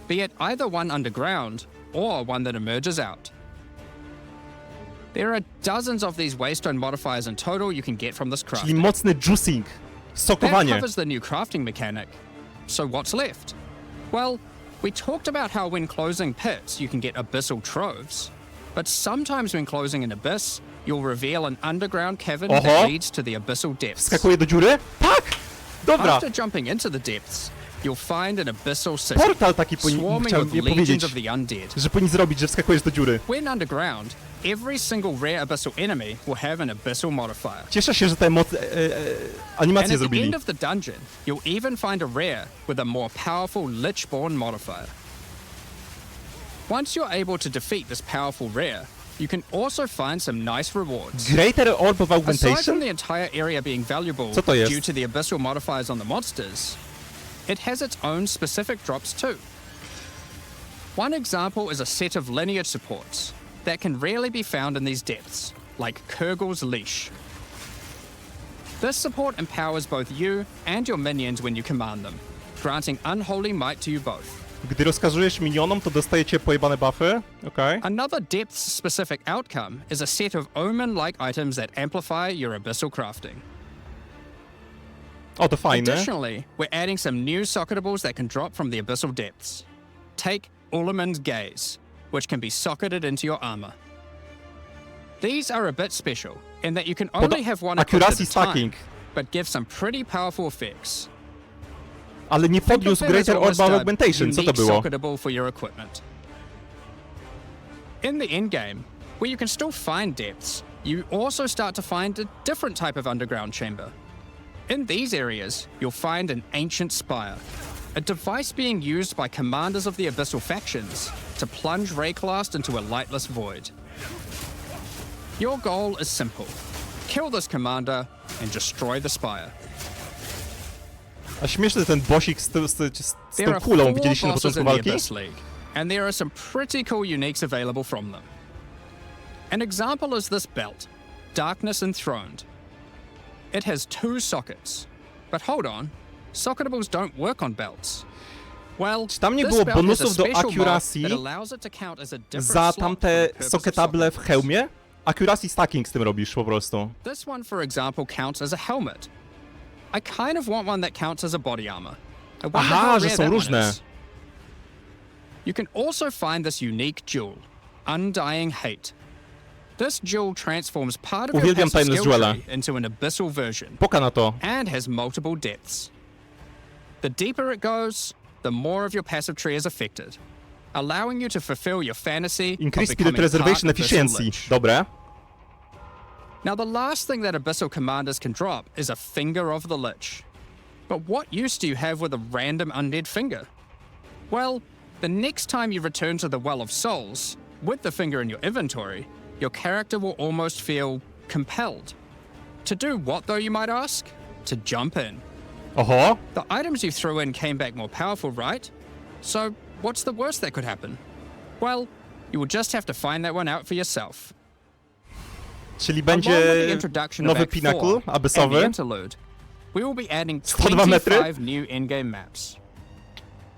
Speaker 5: be it either one underground or one that emerges out. There are dozens of these waystone modifiers in total you can get from this
Speaker 1: Czyli
Speaker 5: crafting.
Speaker 1: mocny juicing.
Speaker 5: That
Speaker 1: Sokowanie.
Speaker 5: covers the new crafting mechanic. So what's left? Well, we talked about how when closing pits, you can get abyssal troves. But sometimes when closing an abyss, you'll reveal an underground cavern
Speaker 1: Oho.
Speaker 5: that leads to the abyssal depths.
Speaker 1: Wskakuje do dziury? Tak! Dobra.
Speaker 5: After jumping into the depths, you'll find an abyssal city,
Speaker 1: Portal taki
Speaker 5: swarming
Speaker 1: chciałem
Speaker 5: with
Speaker 1: nie
Speaker 5: legions
Speaker 1: powiedzieć,
Speaker 5: of the undead.
Speaker 1: że powinni zrobić, że wskakujesz do dziury.
Speaker 5: When underground, every single rare abyssal enemy will have an abyssal modifier.
Speaker 1: Cieszę się, że te
Speaker 5: And
Speaker 1: animacje
Speaker 5: at the
Speaker 1: zrobili.
Speaker 5: end of the dungeon, you'll even find a rare with a more powerful Lichborn modifier. Once you're able to defeat this powerful rare, you can also find some nice rewards.
Speaker 1: Greater Orb of
Speaker 5: Aside from
Speaker 1: Augmentation?
Speaker 5: the entire area being valuable
Speaker 1: Co to jest?
Speaker 5: due to the abyssal modifiers on the monsters, it has its own specific drops too. One example is a set of lineage supports that can rarely be found in these depths, like Kurgel's Leash. This support empowers both you and your minions when you command them, granting unholy might to you both.
Speaker 1: Gdy rozkazujesz minionom, to dostajecie pojebane buffy. Okej.
Speaker 5: Another depth-specific outcome is a set of omen-like items that amplify your abyssal crafting.
Speaker 1: O, to fajne.
Speaker 5: Additionally, we're adding some new socketables that can drop from the abyssal depths. Take Ullaman's Gaze, which can be socketed into your armor. These are a bit special in that you can only have one equipped at
Speaker 1: accuracy
Speaker 5: a time,
Speaker 1: stacking.
Speaker 5: but give some pretty powerful effects.
Speaker 1: Ale nie
Speaker 5: Think of
Speaker 1: podniósł
Speaker 5: them as
Speaker 1: Greater Orb
Speaker 5: almost
Speaker 1: of
Speaker 5: a
Speaker 1: Augmentation. Co to
Speaker 5: unique
Speaker 1: było?
Speaker 5: socketable for your equipment. In the endgame, where you can still find depths, you also start to find a different type of underground chamber. In these areas, you'll find an ancient spire, a device being used by commanders of the abyssal factions to plunge Rayclast into a lightless void. Your goal is simple. Kill this commander and destroy the spire.
Speaker 1: A śmieszny ten bossik z
Speaker 5: There
Speaker 1: tą
Speaker 5: are
Speaker 1: kulą.
Speaker 5: 4
Speaker 1: Widzieliście na
Speaker 5: bosses
Speaker 1: początku
Speaker 5: in the
Speaker 1: walki?
Speaker 5: Abyss League, and there are some pretty cool uniques available from them. An example is this belt, Darkness Enthroned. It has 2 sockets. But hold on, socketables don't work on belts. Well,
Speaker 1: Czy tam nie
Speaker 5: this
Speaker 1: było
Speaker 5: belt has a
Speaker 1: bonusów do
Speaker 5: special mod
Speaker 1: accuracy
Speaker 5: that allows it to count as a different
Speaker 1: za
Speaker 5: slot for
Speaker 1: tamte
Speaker 5: the purpose of
Speaker 1: soketable w
Speaker 5: socketables.
Speaker 1: hełmie? accuracy stacking z tym robisz po prostu.
Speaker 5: This one, for example, counts as a helmet. I kind of want one that counts as a body armor. I wonder
Speaker 1: Aha,
Speaker 5: how
Speaker 1: że
Speaker 5: rare
Speaker 1: są
Speaker 5: that one
Speaker 1: różne.
Speaker 5: is. You can also find this unique jewel, Undying Hate. This jewel transforms part of your
Speaker 1: Uwielbiam
Speaker 5: passive
Speaker 1: Timeless
Speaker 5: skill
Speaker 1: Jewela.
Speaker 5: tree into an abyssal version
Speaker 1: Poka na to.
Speaker 5: and has multiple depths. The deeper it goes, the more of your passive tree is affected, allowing you to fulfill your fantasy
Speaker 1: Increase
Speaker 5: of
Speaker 1: Spirit
Speaker 5: becoming
Speaker 1: Reservation
Speaker 5: part Abyssal
Speaker 1: Efficiency.
Speaker 5: Lich.
Speaker 1: Dobre.
Speaker 5: Now, the last thing that Abyssal commanders can drop is a Finger of the Lich. But what use do you have with a random undead finger? Well, the next time you return to the Well of Souls, with the finger in your inventory, your character will almost feel compelled. To do what, though, you might ask? To jump in.
Speaker 1: Oho.
Speaker 5: The items you threw in came back more powerful, right? So, what's the worst that could happen? Well, you will just have to find that one out for yourself.
Speaker 1: Czyli
Speaker 5: Along with the
Speaker 1: będzie
Speaker 5: introduction of
Speaker 1: nowy
Speaker 5: Act 4
Speaker 1: Pinnacle
Speaker 5: and the
Speaker 1: abyssowy.
Speaker 5: Interlude, we will be adding
Speaker 1: 102 metry?
Speaker 5: 25 new in-game maps.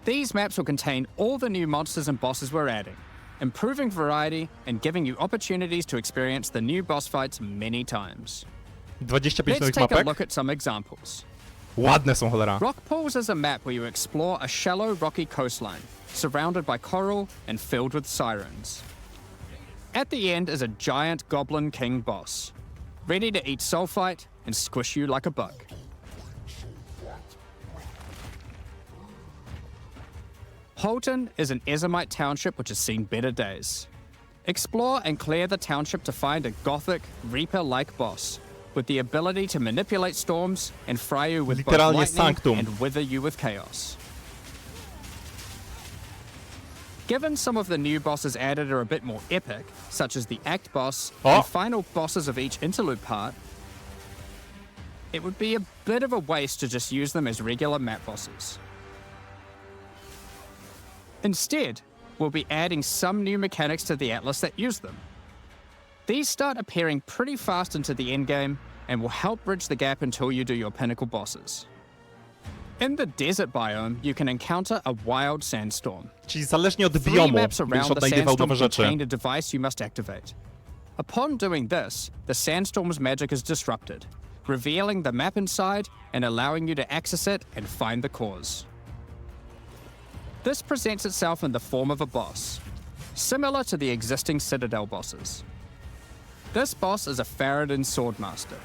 Speaker 5: These maps will contain all the new monsters and bosses we're adding, improving variety and giving you opportunities to experience the new boss fights many times.
Speaker 1: 25
Speaker 5: Let's
Speaker 1: nowych
Speaker 5: take a
Speaker 1: mapek.
Speaker 5: look at some examples.
Speaker 1: Ładne są, cholera.
Speaker 5: Rock Pools is a map where you explore a shallow rocky coastline, surrounded by coral and filled with sirens. At the end is a giant goblin king boss, ready to eat sulfite and squish you like a bug. Holton is an Ezomite township which has seen better days. Explore and clear the township to find a gothic, reaper-like boss, with the ability to manipulate storms and fry you with both
Speaker 1: Literalnie
Speaker 5: lightning
Speaker 1: sanctum.
Speaker 5: and wither you with chaos. Given some of the new bosses added are a bit more epic, such as the Act boss
Speaker 1: Oh.
Speaker 5: and final bosses of each interlude part, it would be a bit of a waste to just use them as regular map bosses. Instead, we'll be adding some new mechanics to the Atlas that use them. These start appearing pretty fast into the endgame and will help bridge the gap until you do your pinnacle bosses. In the desert biome, you can encounter a wild sandstorm.
Speaker 1: Czyli zależnie od
Speaker 5: 3
Speaker 1: biomu
Speaker 5: maps
Speaker 1: będziesz
Speaker 5: around the
Speaker 1: odnajdywał
Speaker 5: sandstorm
Speaker 1: nowe rzeczy.
Speaker 5: contain a device you must activate. Upon doing this, the sandstorm's magic is disrupted, revealing the map inside and allowing you to access it and find the cause. This presents itself in the form of a boss, similar to the existing Citadel bosses. This boss is a Faradin Swordmaster,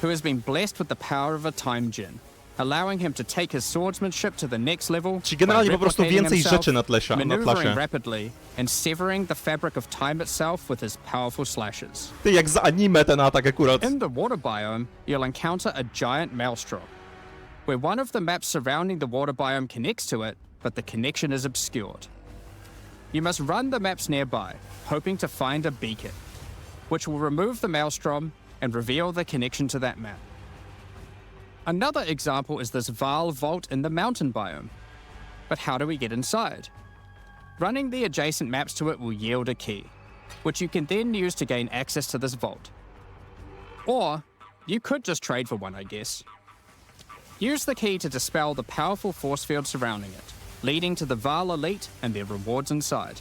Speaker 5: who has been blessed with the power of a time gem, allowing him to take his swordsmanship to the next level
Speaker 1: Czyli generalnie
Speaker 5: by
Speaker 1: po prostu
Speaker 5: replicating
Speaker 1: więcej
Speaker 5: himself,
Speaker 1: rzeczy na tle.
Speaker 5: maneuvering rapidly, and severing the fabric of time itself with his powerful slashes.
Speaker 1: Ty, jak z anime ten atak akurat.
Speaker 5: In the water biome, you'll encounter a giant maelstrom, where one of the maps surrounding the water biome connects to it, but the connection is obscured. You must run the maps nearby, hoping to find a beacon, which will remove the maelstrom and reveal the connection to that map. Another example is this Vaal vault in the mountain biome. But how do we get inside? Running the adjacent maps to it will yield a key, which you can then use to gain access to this vault. Or, you could just trade for one, I guess. Use the key to dispel the powerful force field surrounding it, leading to the Vaal Elite and their rewards inside.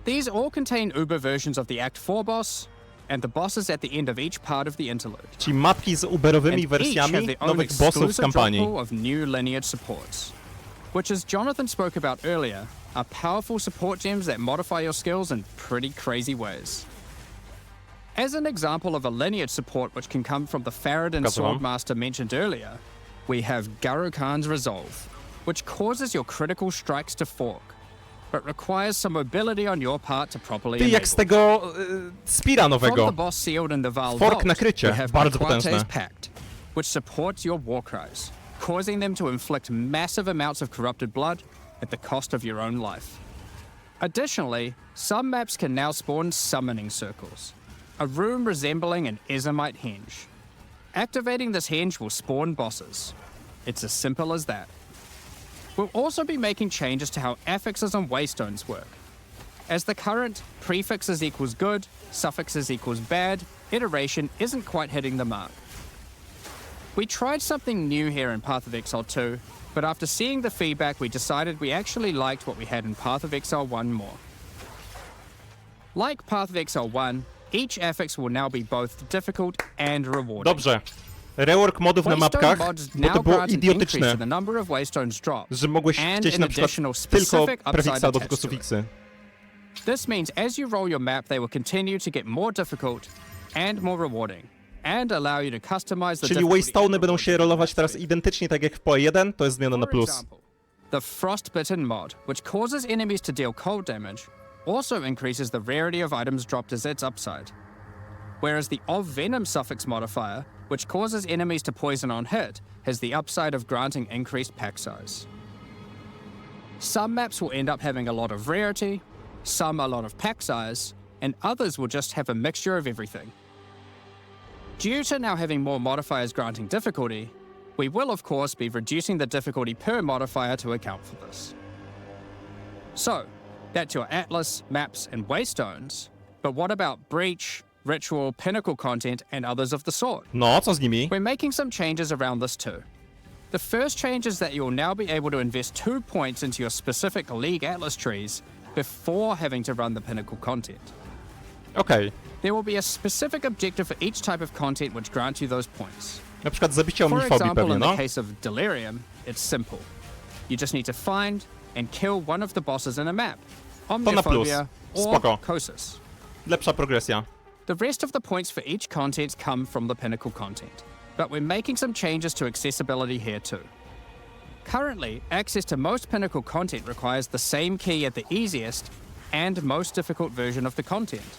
Speaker 5: These all contain Uber versions of the Act 4 boss, and the bosses at the end of each part of the interlude.
Speaker 1: Czyli mapki z uberowymi
Speaker 5: And each have
Speaker 1: wersjami
Speaker 5: their own
Speaker 1: nowych bossów z
Speaker 5: exclusive drop
Speaker 1: kampanii.
Speaker 5: pool of new lineage supports, which, as Jonathan spoke about earlier, are powerful support gems that modify your skills in pretty crazy ways. As an example of a lineage support which can come from the Faradin
Speaker 1: Pokażę wam.
Speaker 5: Swordmaster mentioned earlier, we have Garukan's Resolve, which causes your critical strikes to fork, but requires some mobility on your part to properly
Speaker 1: Ty, jak
Speaker 5: enable.
Speaker 1: z tego Spira
Speaker 5: From
Speaker 1: nowego.
Speaker 5: the boss sealed in the Vaal
Speaker 1: Fork
Speaker 5: Vault,
Speaker 1: nakrycie,
Speaker 5: we have
Speaker 1: bardzo
Speaker 5: Paquate's
Speaker 1: potężne.
Speaker 5: Pact, which supports your war cries, causing them to inflict massive amounts of corrupted blood at the cost of your own life. Additionally, some maps can now spawn summoning circles, a room resembling an Ezomite henge. Activating this henge will spawn bosses. It's as simple as that. We'll also be making changes to how affixes and waystones work, as the current prefixes equals good, suffixes equals bad iteration isn't quite hitting the mark. We tried something new here in Path of Exile 2, but after seeing the feedback we decided we actually liked what we had in Path of Exile 1 more. Like Path of Exile 1, each affix will now be both difficult and rewarding.
Speaker 1: Dobrze. Rework modów na
Speaker 5: Waystone
Speaker 1: mapkach,
Speaker 5: mods
Speaker 1: bo to
Speaker 5: now
Speaker 1: było
Speaker 5: grant an increase
Speaker 1: idiotyczne,
Speaker 5: to the number of Waystones dropped,
Speaker 1: że mogłeś
Speaker 5: and
Speaker 1: chcieć
Speaker 5: an
Speaker 1: na przykład
Speaker 5: additional
Speaker 1: tylko
Speaker 5: specific
Speaker 1: prefiksa
Speaker 5: upside
Speaker 1: albo
Speaker 5: attached
Speaker 1: tylko
Speaker 5: to it.
Speaker 1: sufiksy.
Speaker 5: This means as you roll your map, they will continue to get more difficult and more rewarding, and allow you to customize the
Speaker 1: Czyli
Speaker 5: difficulty
Speaker 1: Waystone'y będą się
Speaker 5: and
Speaker 1: rolować teraz
Speaker 5: reward.
Speaker 1: identycznie tak jak w PoE1, to jest zmiana na
Speaker 5: For
Speaker 1: plus.
Speaker 5: example, the Frostbitten mod, which causes enemies to deal cold damage, also increases the rarity of items dropped as its upside. Whereas the Of Venom suffix modifier, which causes enemies to poison on hit, has the upside of granting increased pack size. Some maps will end up having a lot of rarity, some a lot of pack size, and others will just have a mixture of everything. Due to now having more modifiers granting difficulty, we will of course be reducing the difficulty per modifier to account for this. So, that's your Atlas, maps, and Waystones, but what about Breach, Ritual, Pinnacle content, and others of the sort?
Speaker 1: No, co z nimi?
Speaker 5: We're making some changes around this too. The first change is that you'll now be able to invest 2 points into your specific League Atlas trees before having to run the Pinnacle content.
Speaker 1: Okej.
Speaker 5: There will be a specific objective for each type of content which grants you those points.
Speaker 1: Na przykład zabicie
Speaker 5: For
Speaker 1: omnifobii
Speaker 5: example,
Speaker 1: pewnie,
Speaker 5: in the
Speaker 1: no?
Speaker 5: case of Delirium, it's simple. You just need to find and kill one of the bosses in a map. Omniphobia or
Speaker 1: Spoko.
Speaker 5: Kosis.
Speaker 1: Lepsza progresja.
Speaker 5: The rest of the points for each content come from the Pinnacle content, but we're making some changes to accessibility here too. Currently, access to most Pinnacle content requires the same key at the easiest and most difficult version of the content.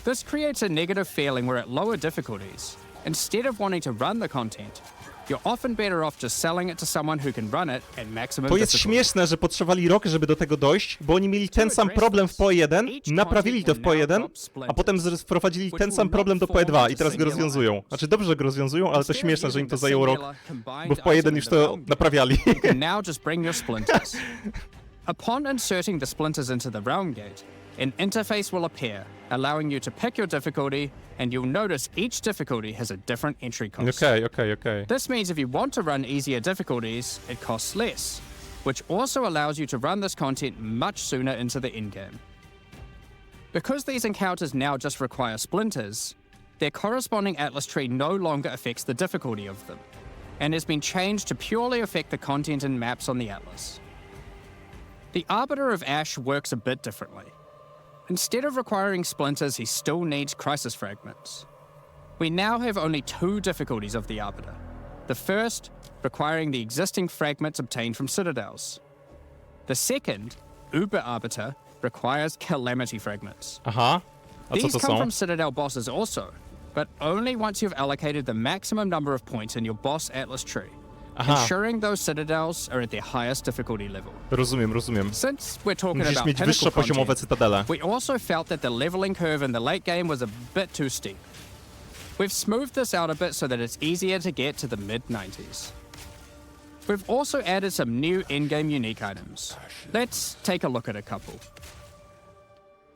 Speaker 5: This creates a negative feeling where at lower difficulties, instead of wanting to run the content, you're often better off just selling it to someone who can run it at maximum
Speaker 1: To jest
Speaker 5: difficulty.
Speaker 1: śmieszne, że potrzebowali rok, żeby do tego dojść, bo oni mieli ten sam problem w PoE1, naprawili to w PoE1, a potem wprowadzili ten sam problem do PoE2 i teraz go rozwiązują. Znaczy dobrze, że go rozwiązują, ale to śmieszne, że im to zajęło rok, bo w PoE1 już to naprawiali.
Speaker 5: You can now just bring your splinters. Upon inserting the splinters into the realm gate, an interface will appear, allowing you to pick your difficulty, and you'll notice each difficulty has a different entry cost.
Speaker 1: Okej.
Speaker 5: This means if you want to run easier difficulties, it costs less, which also allows you to run this content much sooner into the endgame. Because these encounters now just require splinters, their corresponding Atlas tree no longer affects the difficulty of them, and has been changed to purely affect the content and maps on the Atlas. The Arbiter of Ash works a bit differently. Instead of requiring splinters, he still needs crisis fragments. We now have only 2 difficulties of the Arbiter. The first, requiring the existing fragments obtained from citadels. The second, Uber Arbiter, requires calamity fragments.
Speaker 1: Aha. A co
Speaker 5: These
Speaker 1: to
Speaker 5: come
Speaker 1: są?
Speaker 5: from citadel bosses also, but only once you've allocated the maximum number of points in your boss Atlas tree,
Speaker 1: Aha.
Speaker 5: ensuring those citadels are at their highest difficulty level.
Speaker 1: Rozumiem.
Speaker 5: Since we're talking
Speaker 1: Musisz
Speaker 5: about
Speaker 1: mieć
Speaker 5: pinnacle
Speaker 1: wyższe poziomowe
Speaker 5: content,
Speaker 1: cytadele.
Speaker 5: we also felt that the leveling curve in the late game was a bit too steep. We've smoothed this out a bit so that it's easier to get to the mid-90s. We've also added some new in-game unique items. Let's take a look at a couple.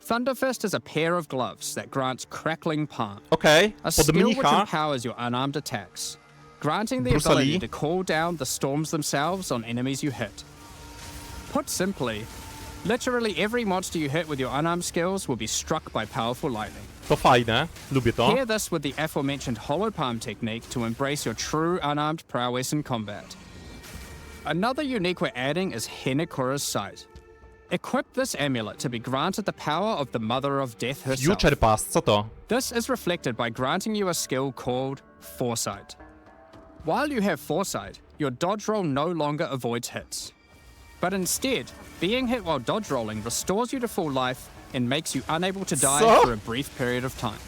Speaker 5: Thunderfist is a pair of gloves that grants crackling palm,
Speaker 1: Okej,
Speaker 5: a
Speaker 1: pod
Speaker 5: skill which
Speaker 1: mnicha
Speaker 5: empowers your unarmed attacks, granting the
Speaker 1: Bruce
Speaker 5: ability
Speaker 1: Lee.
Speaker 5: to call down the storms themselves on enemies you hit. Put simply, literally every monster you hit with your unarmed skills will be struck by powerful lightning.
Speaker 1: to fajne, lubię to.
Speaker 5: Pair this with the aforementioned hollow palm technique to embrace your true unarmed prowess in combat. Another unique we're adding is Henekura's Sight. Equip this amulet to be granted the power of the Mother of Death herself.
Speaker 1: Future Pass, co to?
Speaker 5: This is reflected by granting you a skill called Foresight. While you have Foresight, your dodge roll no longer avoids hits. But instead, being hit while dodge rolling restores you to full life and makes you unable to die
Speaker 1: Co?
Speaker 5: for a brief period of time.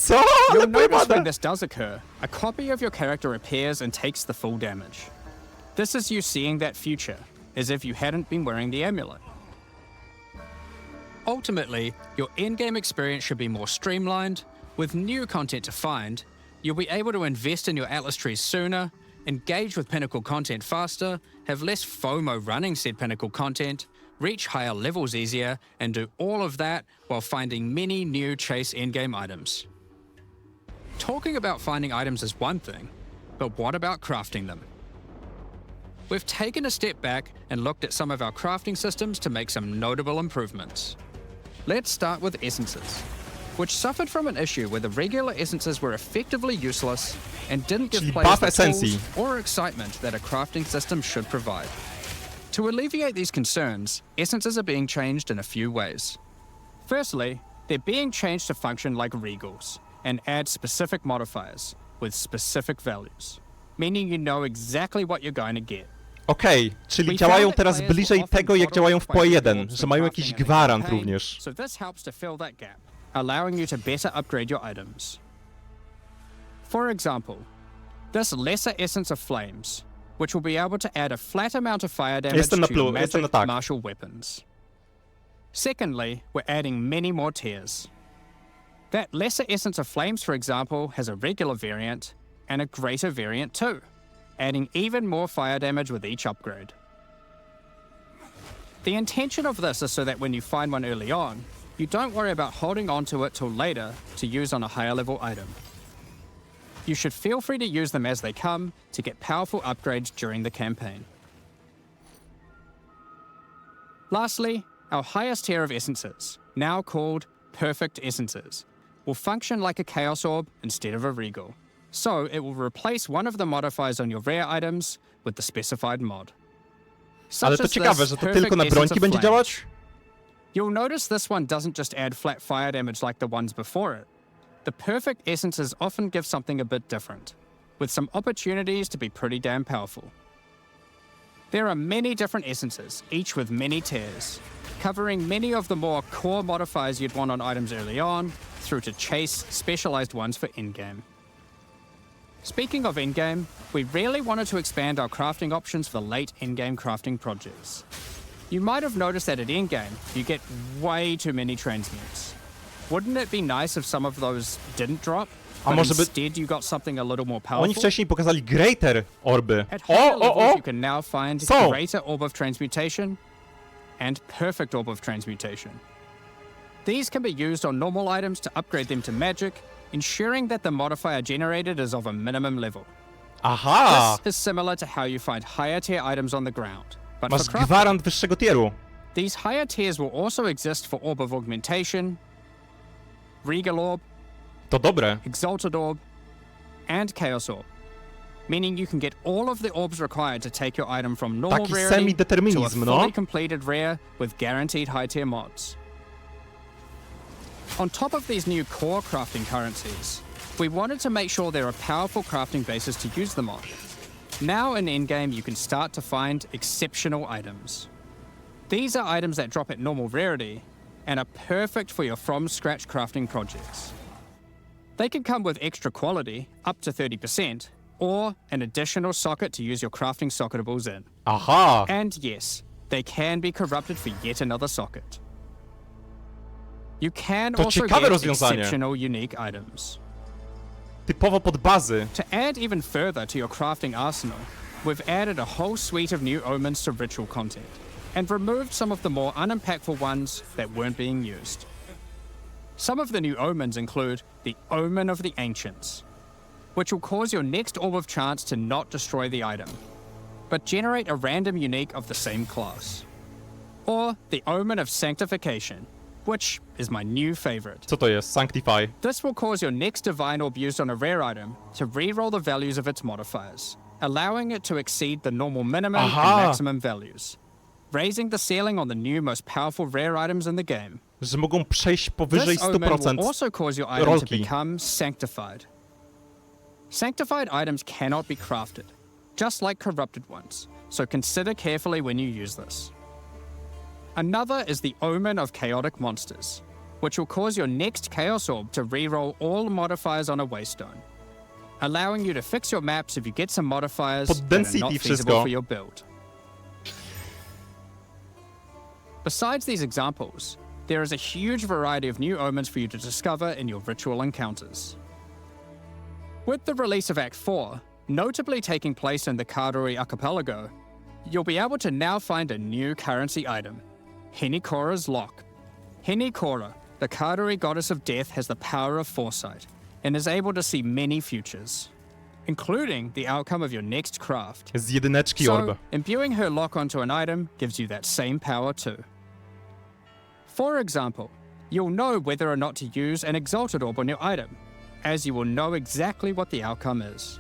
Speaker 1: Co? Ale
Speaker 5: You'll notice when
Speaker 1: pojebane!
Speaker 5: this does occur, a copy of your character appears and takes the full damage. This is you seeing that future, as if you hadn't been wearing the amulet. Ultimately, your in-game experience should be more streamlined. With new content to find, you'll be able to invest in your Atlas trees sooner, engage with Pinnacle content faster, have less FOMO running said Pinnacle content, reach higher levels easier, and do all of that while finding many new chase endgame items. Talking about finding items is one thing, but what about crafting them? We've taken a step back and looked at some of our crafting systems to make some notable improvements. Let's start with essences, which suffered from an issue where the regular essences were effectively useless and didn't give
Speaker 1: Czyli
Speaker 5: players
Speaker 1: buff
Speaker 5: the
Speaker 1: esencji.
Speaker 5: tools or excitement that a crafting system should provide. To alleviate these concerns, essences are being changed in a few ways. Firstly, they're being changed to function like regals and add specific modifiers with specific values, meaning you know exactly what you're going to get.
Speaker 1: Okej, czyli
Speaker 5: We
Speaker 1: działają
Speaker 5: found that
Speaker 1: teraz
Speaker 5: players
Speaker 1: bliżej
Speaker 5: will often
Speaker 1: tego, jak
Speaker 5: bottle
Speaker 1: działają w
Speaker 5: up by
Speaker 1: PoE 1,
Speaker 5: rewards
Speaker 1: że
Speaker 5: for
Speaker 1: mają
Speaker 5: crafting
Speaker 1: jakiś
Speaker 5: in a
Speaker 1: gwarant
Speaker 5: campaign,
Speaker 1: również.
Speaker 5: So this helps to fill that gap, allowing you to better upgrade your items. For example, this lesser essence of flames, which will be able to add a flat amount of fire damage
Speaker 1: Jestem na
Speaker 5: to your
Speaker 1: jestem na
Speaker 5: magic
Speaker 1: tak.
Speaker 5: martial weapons. Secondly, we're adding many more tiers. That lesser essence of flames, for example, has a regular variant and a greater variant too, adding even more fire damage with each upgrade. The intention of this is so that when you find one early on, you don't worry about holding on to it till later to use on a higher level item. You should feel free to use them as they come to get powerful upgrades during the campaign. Lastly, our highest tier of essences, now called Perfect Essences, will function like a Chaos Orb instead of a Regal. So it will replace one of the modifiers on your rare items with the specified mod. Such
Speaker 1: Ale to
Speaker 5: as
Speaker 1: ciekawe,
Speaker 5: this
Speaker 1: że to
Speaker 5: Perfect
Speaker 1: tylko na
Speaker 5: Essence
Speaker 1: brońki
Speaker 5: of
Speaker 1: będzie
Speaker 5: Flame.
Speaker 1: działać?
Speaker 5: You'll notice this one doesn't just add flat fire damage like the ones before it. The perfect essences often give something a bit different, with some opportunities to be pretty damn powerful. There are many different essences, each with many tiers, covering many of the more core modifiers you'd want on items early on, through to chase specialized ones for endgame. Speaking of endgame, we really wanted to expand our crafting options for late endgame crafting projects. You might have noticed that at endgame, you get way too many transmutes. Wouldn't it be nice if some of those didn't drop,
Speaker 1: A
Speaker 5: but
Speaker 1: może by-
Speaker 5: instead you got something a little more
Speaker 1: Oni
Speaker 5: powerful?
Speaker 1: wcześniej pokazali Greater Orby.
Speaker 5: At higher
Speaker 1: O,
Speaker 5: levels,
Speaker 1: o!
Speaker 5: you can now find
Speaker 1: So-
Speaker 5: Greater Orb of Transmutation and Perfect Orb of Transmutation. These can be used on normal items to upgrade them to magic, ensuring that the modifier generated is of a minimum level.
Speaker 1: Aha!
Speaker 5: This is similar to how you find higher tier items on the ground. But
Speaker 1: Masz
Speaker 5: for crafting,
Speaker 1: gwarant wyższego tieru.
Speaker 5: these higher tiers will also exist for Orb of Augmentation, Regal Orb,
Speaker 1: To dobre.
Speaker 5: Exalted Orb, and Chaos Orb, meaning you can get all of the orbs required to take your item from normal
Speaker 1: Taki
Speaker 5: rarity to a
Speaker 1: semi-determinizm, no?
Speaker 5: fully completed rare with guaranteed high tier mods. On top of these new core crafting currencies, we wanted to make sure there are powerful crafting bases to use them on. Now in endgame, you can start to find exceptional items. These are items that drop at normal rarity and are perfect for your from-scratch crafting projects. They can come with extra quality, up to 30%, or an additional socket to use your crafting socketables in.
Speaker 1: Aha!
Speaker 5: And yes, they can be corrupted for yet another socket. You can
Speaker 1: To
Speaker 5: also
Speaker 1: ciekawe
Speaker 5: get
Speaker 1: rozwiązanie.
Speaker 5: exceptional unique items.
Speaker 1: Typowo pod bazy.
Speaker 5: To add even further to your crafting arsenal, we've added a whole suite of new omens to ritual content, and removed some of the more unimpactful ones that weren't being used. Some of the new omens include the Omen of the Ancients, which will cause your next Orb of Chance to not destroy the item, but generate a random unique of the same class. Or the Omen of Sanctification, which is my new favorite.
Speaker 1: Co to jest? Sanctify.
Speaker 5: This will cause your next Divine Orb used on a rare item to re-roll the values of its modifiers, allowing it to exceed the normal minimum
Speaker 1: Aha.
Speaker 5: and maximum values, raising the ceiling on the new most powerful rare items in the game.
Speaker 1: Że mogą przejść powyżej
Speaker 5: This omen will
Speaker 1: 100%.
Speaker 5: also cause your item to
Speaker 1: rolki.
Speaker 5: become sanctified. Sanctified items cannot be crafted, just like corrupted ones, so consider carefully when you use this. Another is the Omen of Chaotic Monsters, which will cause your next Chaos Orb to reroll all modifiers on a Waystone, allowing you to fix your maps if you get some modifiers
Speaker 1: Pod
Speaker 5: that are
Speaker 1: density
Speaker 5: not
Speaker 1: wszystko.
Speaker 5: feasible for your build. Besides these examples, there is a huge variety of new omens for you to discover in your ritual encounters. With the release of Act 4, notably taking place in the Karori Archipelago, you'll be able to now find a new currency item, Henikora's Lock. Henikora, the Karori goddess of death, has the power of foresight and is able to see many futures, including the outcome of your next craft.
Speaker 1: Z jedyneczki
Speaker 5: So,
Speaker 1: orb.
Speaker 5: imbuing her lock onto an item gives you that same power too. For example, you'll know whether or not to use an exalted orb on your item, as you will know exactly what the outcome is.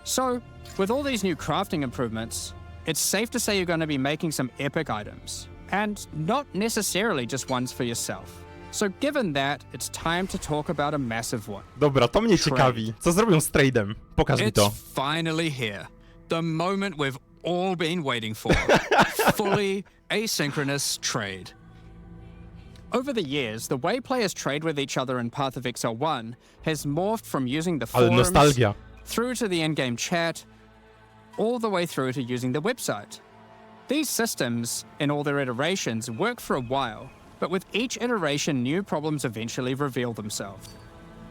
Speaker 5: So, with all these new crafting improvements, it's safe to say you're going to be making some epic items, and not necessarily just ones for yourself. So given that, it's time to talk about a massive one.
Speaker 1: Dobra, to mnie ciekawi. Co zrobią z trade'em? Pokaż mi
Speaker 5: It's
Speaker 1: to.
Speaker 5: finally here. The moment we've all been waiting for. Fully asynchronous trade. Over the years, the way players trade with each other in Path of Exile 1 has morphed from using the
Speaker 1: Ale
Speaker 5: forums
Speaker 1: nostalgia.
Speaker 5: through to the in-game chat, all the way through to using the website. These systems, in all their iterations, work for a while, but with each iteration, new problems eventually reveal themselves.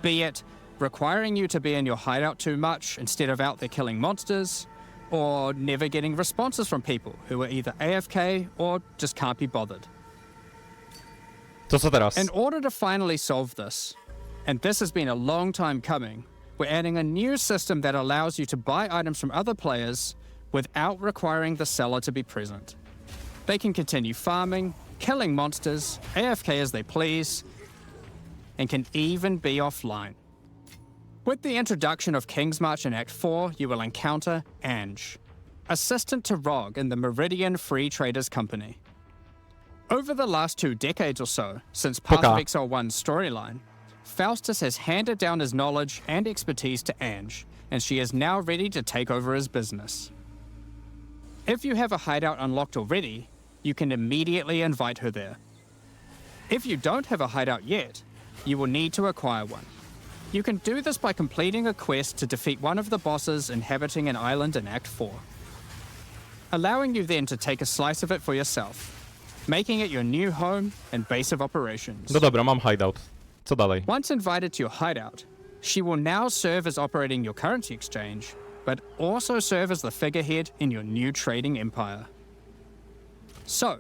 Speaker 5: Be it requiring you to be in your hideout too much instead of out there killing monsters, or never getting responses from people who are either AFK or just can't be bothered.
Speaker 1: To co teraz?
Speaker 5: In order to finally solve this, and this has been a long time coming, we're adding a new system that allows you to buy items from other players without requiring the seller to be present. They can continue farming, killing monsters, AFK as they please, and can even be offline. With the introduction of King's March in Act 4, you will encounter Ange, assistant to Rog in the Meridian Free Traders Company. Over the last 2 decades or so, since Path of Exile 1's storyline, Faustus has handed down his knowledge and expertise to Ange, and she is now ready to take over his business. If you have a hideout unlocked already, you can immediately invite her there. If you don't have a hideout yet, you will need to acquire one. You can do this by completing a quest to defeat one of the bosses inhabiting an island in Act 4, allowing you then to take a slice of it for yourself, making it your new home and base of operations.
Speaker 1: No dobra, mam hideout. Co dalej?
Speaker 5: Once invited to your hideout, she will now serve as operating your currency exchange, but also serve as the figurehead in your new trading empire. So,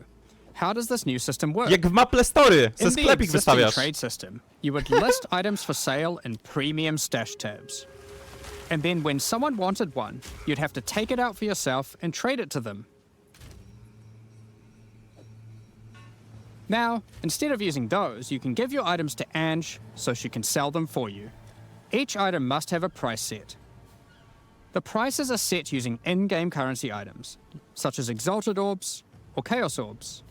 Speaker 5: how does this new system work?
Speaker 1: Jak w Maple Story! Ze
Speaker 5: In the
Speaker 1: sklepik
Speaker 5: existing
Speaker 1: wystawiasz.
Speaker 5: trade system, you would list items for sale in premium stash tabs. And then when someone wanted one, you'd have to take it out for yourself and trade it to them. Now, instead of using those, you can give your items to Ange so she can sell them for you. Each item must have a price set. The prices are set using in-game currency items, such as Exalted Orbs or Chaos Orbs.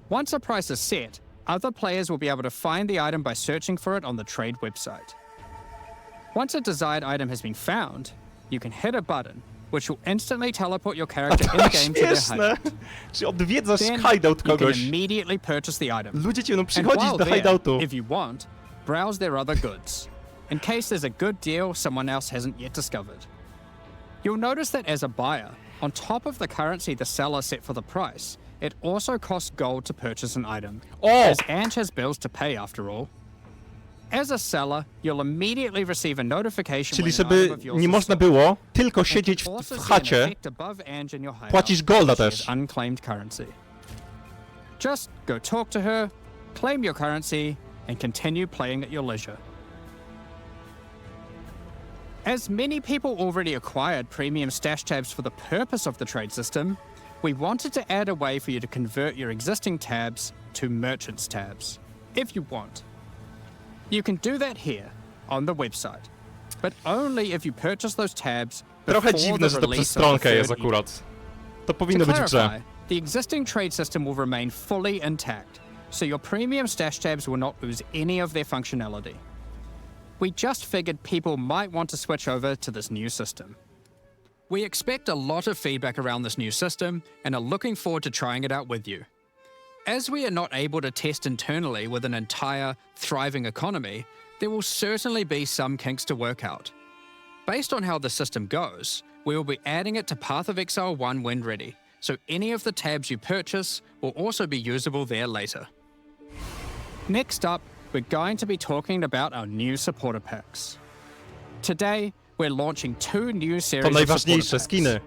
Speaker 5: Once a price is set, other players will be able to find the item by searching for it on the trade website. Once a desired item has been found, you can hit a button, which will instantly teleport your character in-game to their
Speaker 1: Śmieszne!
Speaker 5: hideout.
Speaker 1: Czy odwiedzasz
Speaker 5: Then
Speaker 1: hideout
Speaker 5: you can
Speaker 1: kogoś?
Speaker 5: immediately purchase the item.
Speaker 1: Ludzie ci będą
Speaker 5: And
Speaker 1: przychodzić
Speaker 5: while
Speaker 1: do
Speaker 5: there,
Speaker 1: hideoutu.
Speaker 5: if you want, browse their other goods, in case there's a good deal someone else hasn't yet discovered. You'll notice that as a buyer, on top of the currency the seller set for the price, it also costs gold to purchase an item,
Speaker 1: O!
Speaker 5: as Ange has bills to pay after all. As a seller, you'll immediately receive a notification
Speaker 1: Czyli
Speaker 5: when an item
Speaker 1: żeby
Speaker 5: of yours
Speaker 1: nie
Speaker 5: is
Speaker 1: można
Speaker 5: sold.
Speaker 1: było tylko
Speaker 5: And
Speaker 1: siedzieć
Speaker 5: you'll also
Speaker 1: w
Speaker 5: see an
Speaker 1: chacie,
Speaker 5: effect above Ange in your hideout,
Speaker 1: płacisz golda
Speaker 5: she has
Speaker 1: też.
Speaker 5: unclaimed currency. Just go talk to her, claim your currency, and continue playing at your leisure. As many people already acquired premium stash tabs for the purpose of the trade system, we wanted to add a way for you to convert your existing tabs to merchants tabs, if you want. You can do that here, on the website, but only if you purchase those tabs
Speaker 1: Trochę
Speaker 5: before
Speaker 1: dziwne,
Speaker 5: the
Speaker 1: że to
Speaker 5: release
Speaker 1: przez
Speaker 5: of the
Speaker 1: stronkę jest
Speaker 5: third
Speaker 1: akurat. To
Speaker 5: To
Speaker 1: powinno być w
Speaker 5: clarify,
Speaker 1: grze.
Speaker 5: the existing trade system will remain fully intact, so your premium stash tabs will not lose any of their functionality. We just figured people might want to switch over to this new system. We expect a lot of feedback around this new system and are looking forward to trying it out with you. As we are not able to test internally with an entire, thriving economy, there will certainly be some kinks to work out. Based on how the system goes, we will be adding it to Path of Exile 1 when ready, so any of the tabs you purchase will also be usable there later. Next up, we're going to be talking about our new supporter packs. Today, we're launching 2 new series
Speaker 1: To
Speaker 5: of supporter
Speaker 1: najważniejsze,
Speaker 5: packs,
Speaker 1: skiny.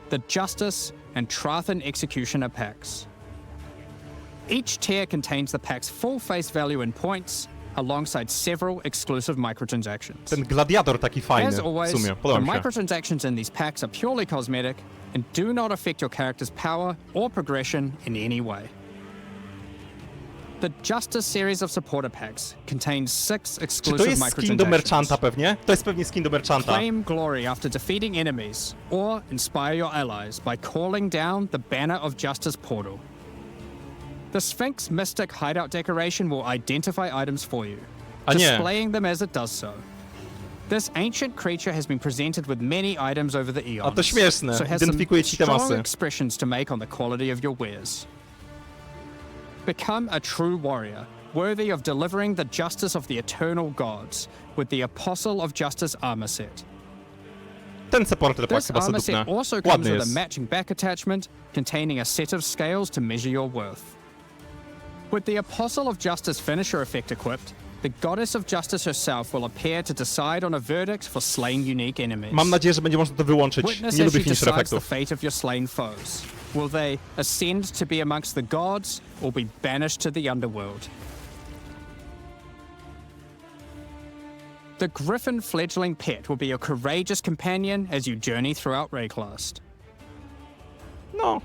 Speaker 5: the Justice and Trathan Executioner packs. Each tier contains the pack's full face value in points, alongside several exclusive microtransactions.
Speaker 1: Ten gladiator taki fajny,
Speaker 5: As
Speaker 1: w
Speaker 5: always,
Speaker 1: sumie,
Speaker 5: the
Speaker 1: podoba mi się.
Speaker 5: microtransactions in these packs are purely cosmetic and do not affect your character's power or progression in any way. The Justice series of supporter packs contains 6
Speaker 1: Czy to
Speaker 5: exclusive
Speaker 1: jest skin do merchanta
Speaker 5: microtransactions.
Speaker 1: pewnie? To jest pewnie skin do merchanta.
Speaker 5: Claim glory after defeating enemies, or inspire your allies by calling down the Banner of Justice portal. The Sphinx Mystic hideout decoration will identify items for you,
Speaker 1: A nie.
Speaker 5: displaying them as it does so. This ancient creature has been presented with many items over the eons,
Speaker 1: A to śmieszne.
Speaker 5: so has some
Speaker 1: Identyfikuje ci te
Speaker 5: strong
Speaker 1: masy.
Speaker 5: expressions to make on the quality of your wares. Become a true warrior, worthy of delivering the justice of the eternal gods with the Apostle of Justice armor set.
Speaker 1: Ten supporter pack
Speaker 5: This
Speaker 1: chyba
Speaker 5: armor
Speaker 1: sedupne.
Speaker 5: set also comes
Speaker 1: Ładny
Speaker 5: with a
Speaker 1: jest.
Speaker 5: matching back attachment containing a set of scales to measure your worth. With the Apostle of Justice finisher effect equipped, the Goddess of Justice herself will appear to decide on a verdict for slain unique enemies.
Speaker 1: Mam nadzieję, że będzie można to wyłączyć.
Speaker 5: Witness
Speaker 1: Nie
Speaker 5: as
Speaker 1: lubię
Speaker 5: she
Speaker 1: finisher
Speaker 5: decides the
Speaker 1: efektów.
Speaker 5: fate of your slain foes. Will they ascend to be amongst the gods or be banished to the underworld? The Griffin fledgling pet will be your courageous companion as you journey throughout Rayclast.
Speaker 1: No.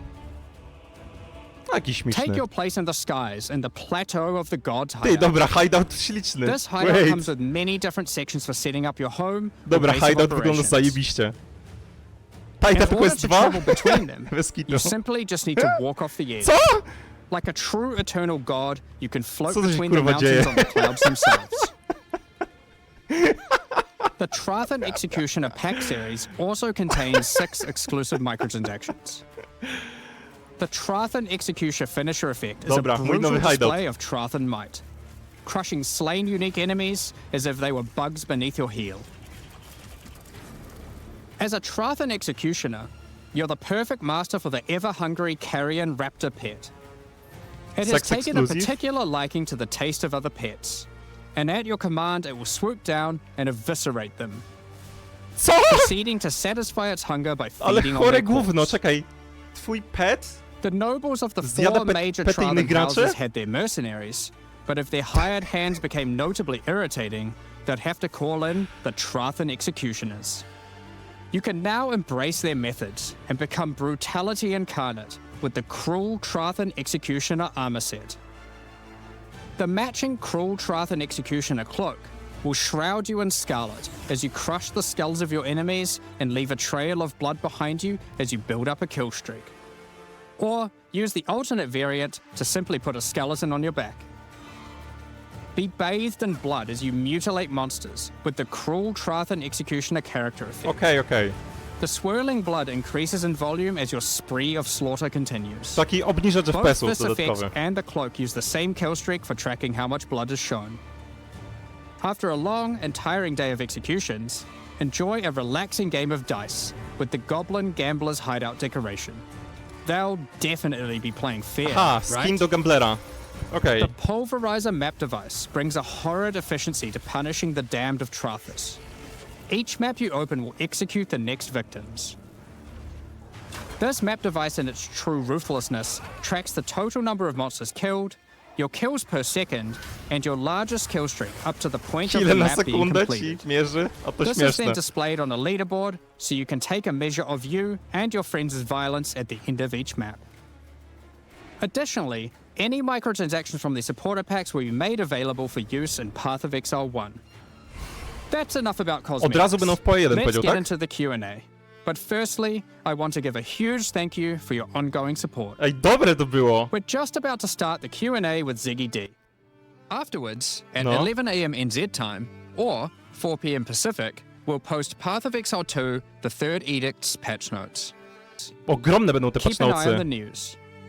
Speaker 1: Jakiś śmieszny.
Speaker 5: Take your place in the skies and the plateau of the gods'
Speaker 1: Ty,
Speaker 5: hideout.
Speaker 1: dobra, hideout śliczny.
Speaker 5: This hideout
Speaker 1: Wait.
Speaker 5: comes with many different sections for setting up your home. or
Speaker 1: Dobra,
Speaker 5: base of
Speaker 1: hideout wygląda
Speaker 5: operations.
Speaker 1: zajebiście.
Speaker 5: In
Speaker 1: Tajta tylko
Speaker 5: order
Speaker 1: jest
Speaker 5: to
Speaker 1: 2?
Speaker 5: travel between them,
Speaker 1: Bez kitu.
Speaker 5: you simply just need to walk off the edge.
Speaker 1: Co?
Speaker 5: Like a true eternal god, you can float
Speaker 1: Co tu się,
Speaker 5: between the
Speaker 1: kurwa,
Speaker 5: mountains
Speaker 1: dzieje?
Speaker 5: on the clouds themselves. The Trathan Executioner pack series also contains 6 exclusive microtransactions. The Trathan Executioner finisher effect is
Speaker 1: Dobra,
Speaker 5: a
Speaker 1: mój
Speaker 5: brutal
Speaker 1: nowy hideout.
Speaker 5: display of Trathan might, crushing slain unique enemies as if they were bugs beneath your heel. As a Trathan Executioner, you're the perfect master for the ever-hungry carrion raptor pet. It has
Speaker 1: Sex
Speaker 5: taken a
Speaker 1: exclusive?
Speaker 5: particular liking to the taste of other pets, and at your command it will swoop down and eviscerate them,
Speaker 1: Co?
Speaker 5: proceeding to satisfy its hunger by
Speaker 1: Ale
Speaker 5: feeding on
Speaker 1: chore
Speaker 5: their
Speaker 1: gówno,
Speaker 5: corpse.
Speaker 1: czekaj. Twój pet?
Speaker 5: The nobles of the
Speaker 1: Zjada
Speaker 5: 4 major
Speaker 1: pety innych
Speaker 5: Trathan
Speaker 1: graczy?
Speaker 5: houses had their mercenaries, but if their hired hands became notably irritating, they'd have to call in the Trathan Executioners. You can now embrace their methods and become brutality incarnate with the Cruel Trathan Executioner armor set. The matching Cruel Trathan Executioner cloak will shroud you in scarlet as you crush the skulls of your enemies and leave a trail of blood behind you as you build up a kill streak. Or use the alternate variant to simply put a skeleton on your back. Be bathed in blood as you mutilate monsters with the Cruel Trathan Executioner character effect.
Speaker 1: Okej.
Speaker 5: The swirling blood increases in volume as your spree of slaughter continues.
Speaker 1: Taki obniżacz
Speaker 5: Both
Speaker 1: FPS-ów
Speaker 5: this effect
Speaker 1: dodatkowy.
Speaker 5: and the cloak use the same kill streak for tracking how much blood is shown. After a long and tiring day of executions, enjoy a relaxing game of dice with the Goblin Gambler's Hideout decoration. They'll definitely be playing fair,
Speaker 1: Aha, skin
Speaker 5: right?
Speaker 1: do gamblera. Okej.
Speaker 5: The Pulverizer map device brings a horrid efficiency to punishing the damned of Trathus. Each map you open will execute the next victims. This map device in its true ruthlessness tracks the total number of monsters killed, your kills per second, and your largest kill streak up to the point of
Speaker 1: Ile
Speaker 5: the
Speaker 1: na
Speaker 5: map being
Speaker 1: sekundę ci
Speaker 5: completed.
Speaker 1: mierzy? A to
Speaker 5: This is then
Speaker 1: śmieszne.
Speaker 5: displayed on a leaderboard so you can take a measure of you and your friends' violence at the end of each map. Additionally, any microtransactions from the supporter packs will be made available for use in Path of Exile 1. That's enough about cosmetics.
Speaker 1: Od razu będą w PoE 1
Speaker 5: Let's
Speaker 1: powiedział,
Speaker 5: get
Speaker 1: tak?
Speaker 5: into the Q&A. But firstly, I want to give a huge thank you for your ongoing support.
Speaker 1: Ej, dobre to było.
Speaker 5: We're just about to start the Q&A with Ziggy D. Afterwards, at
Speaker 1: No.
Speaker 5: 11 a.m. NZ time, or 4 p.m. Pacific, we'll post Path of Exile 2, the third Edict's patch notes.
Speaker 1: Ogromne będą te
Speaker 5: Keep an eye on the
Speaker 1: patchnocy.
Speaker 5: news.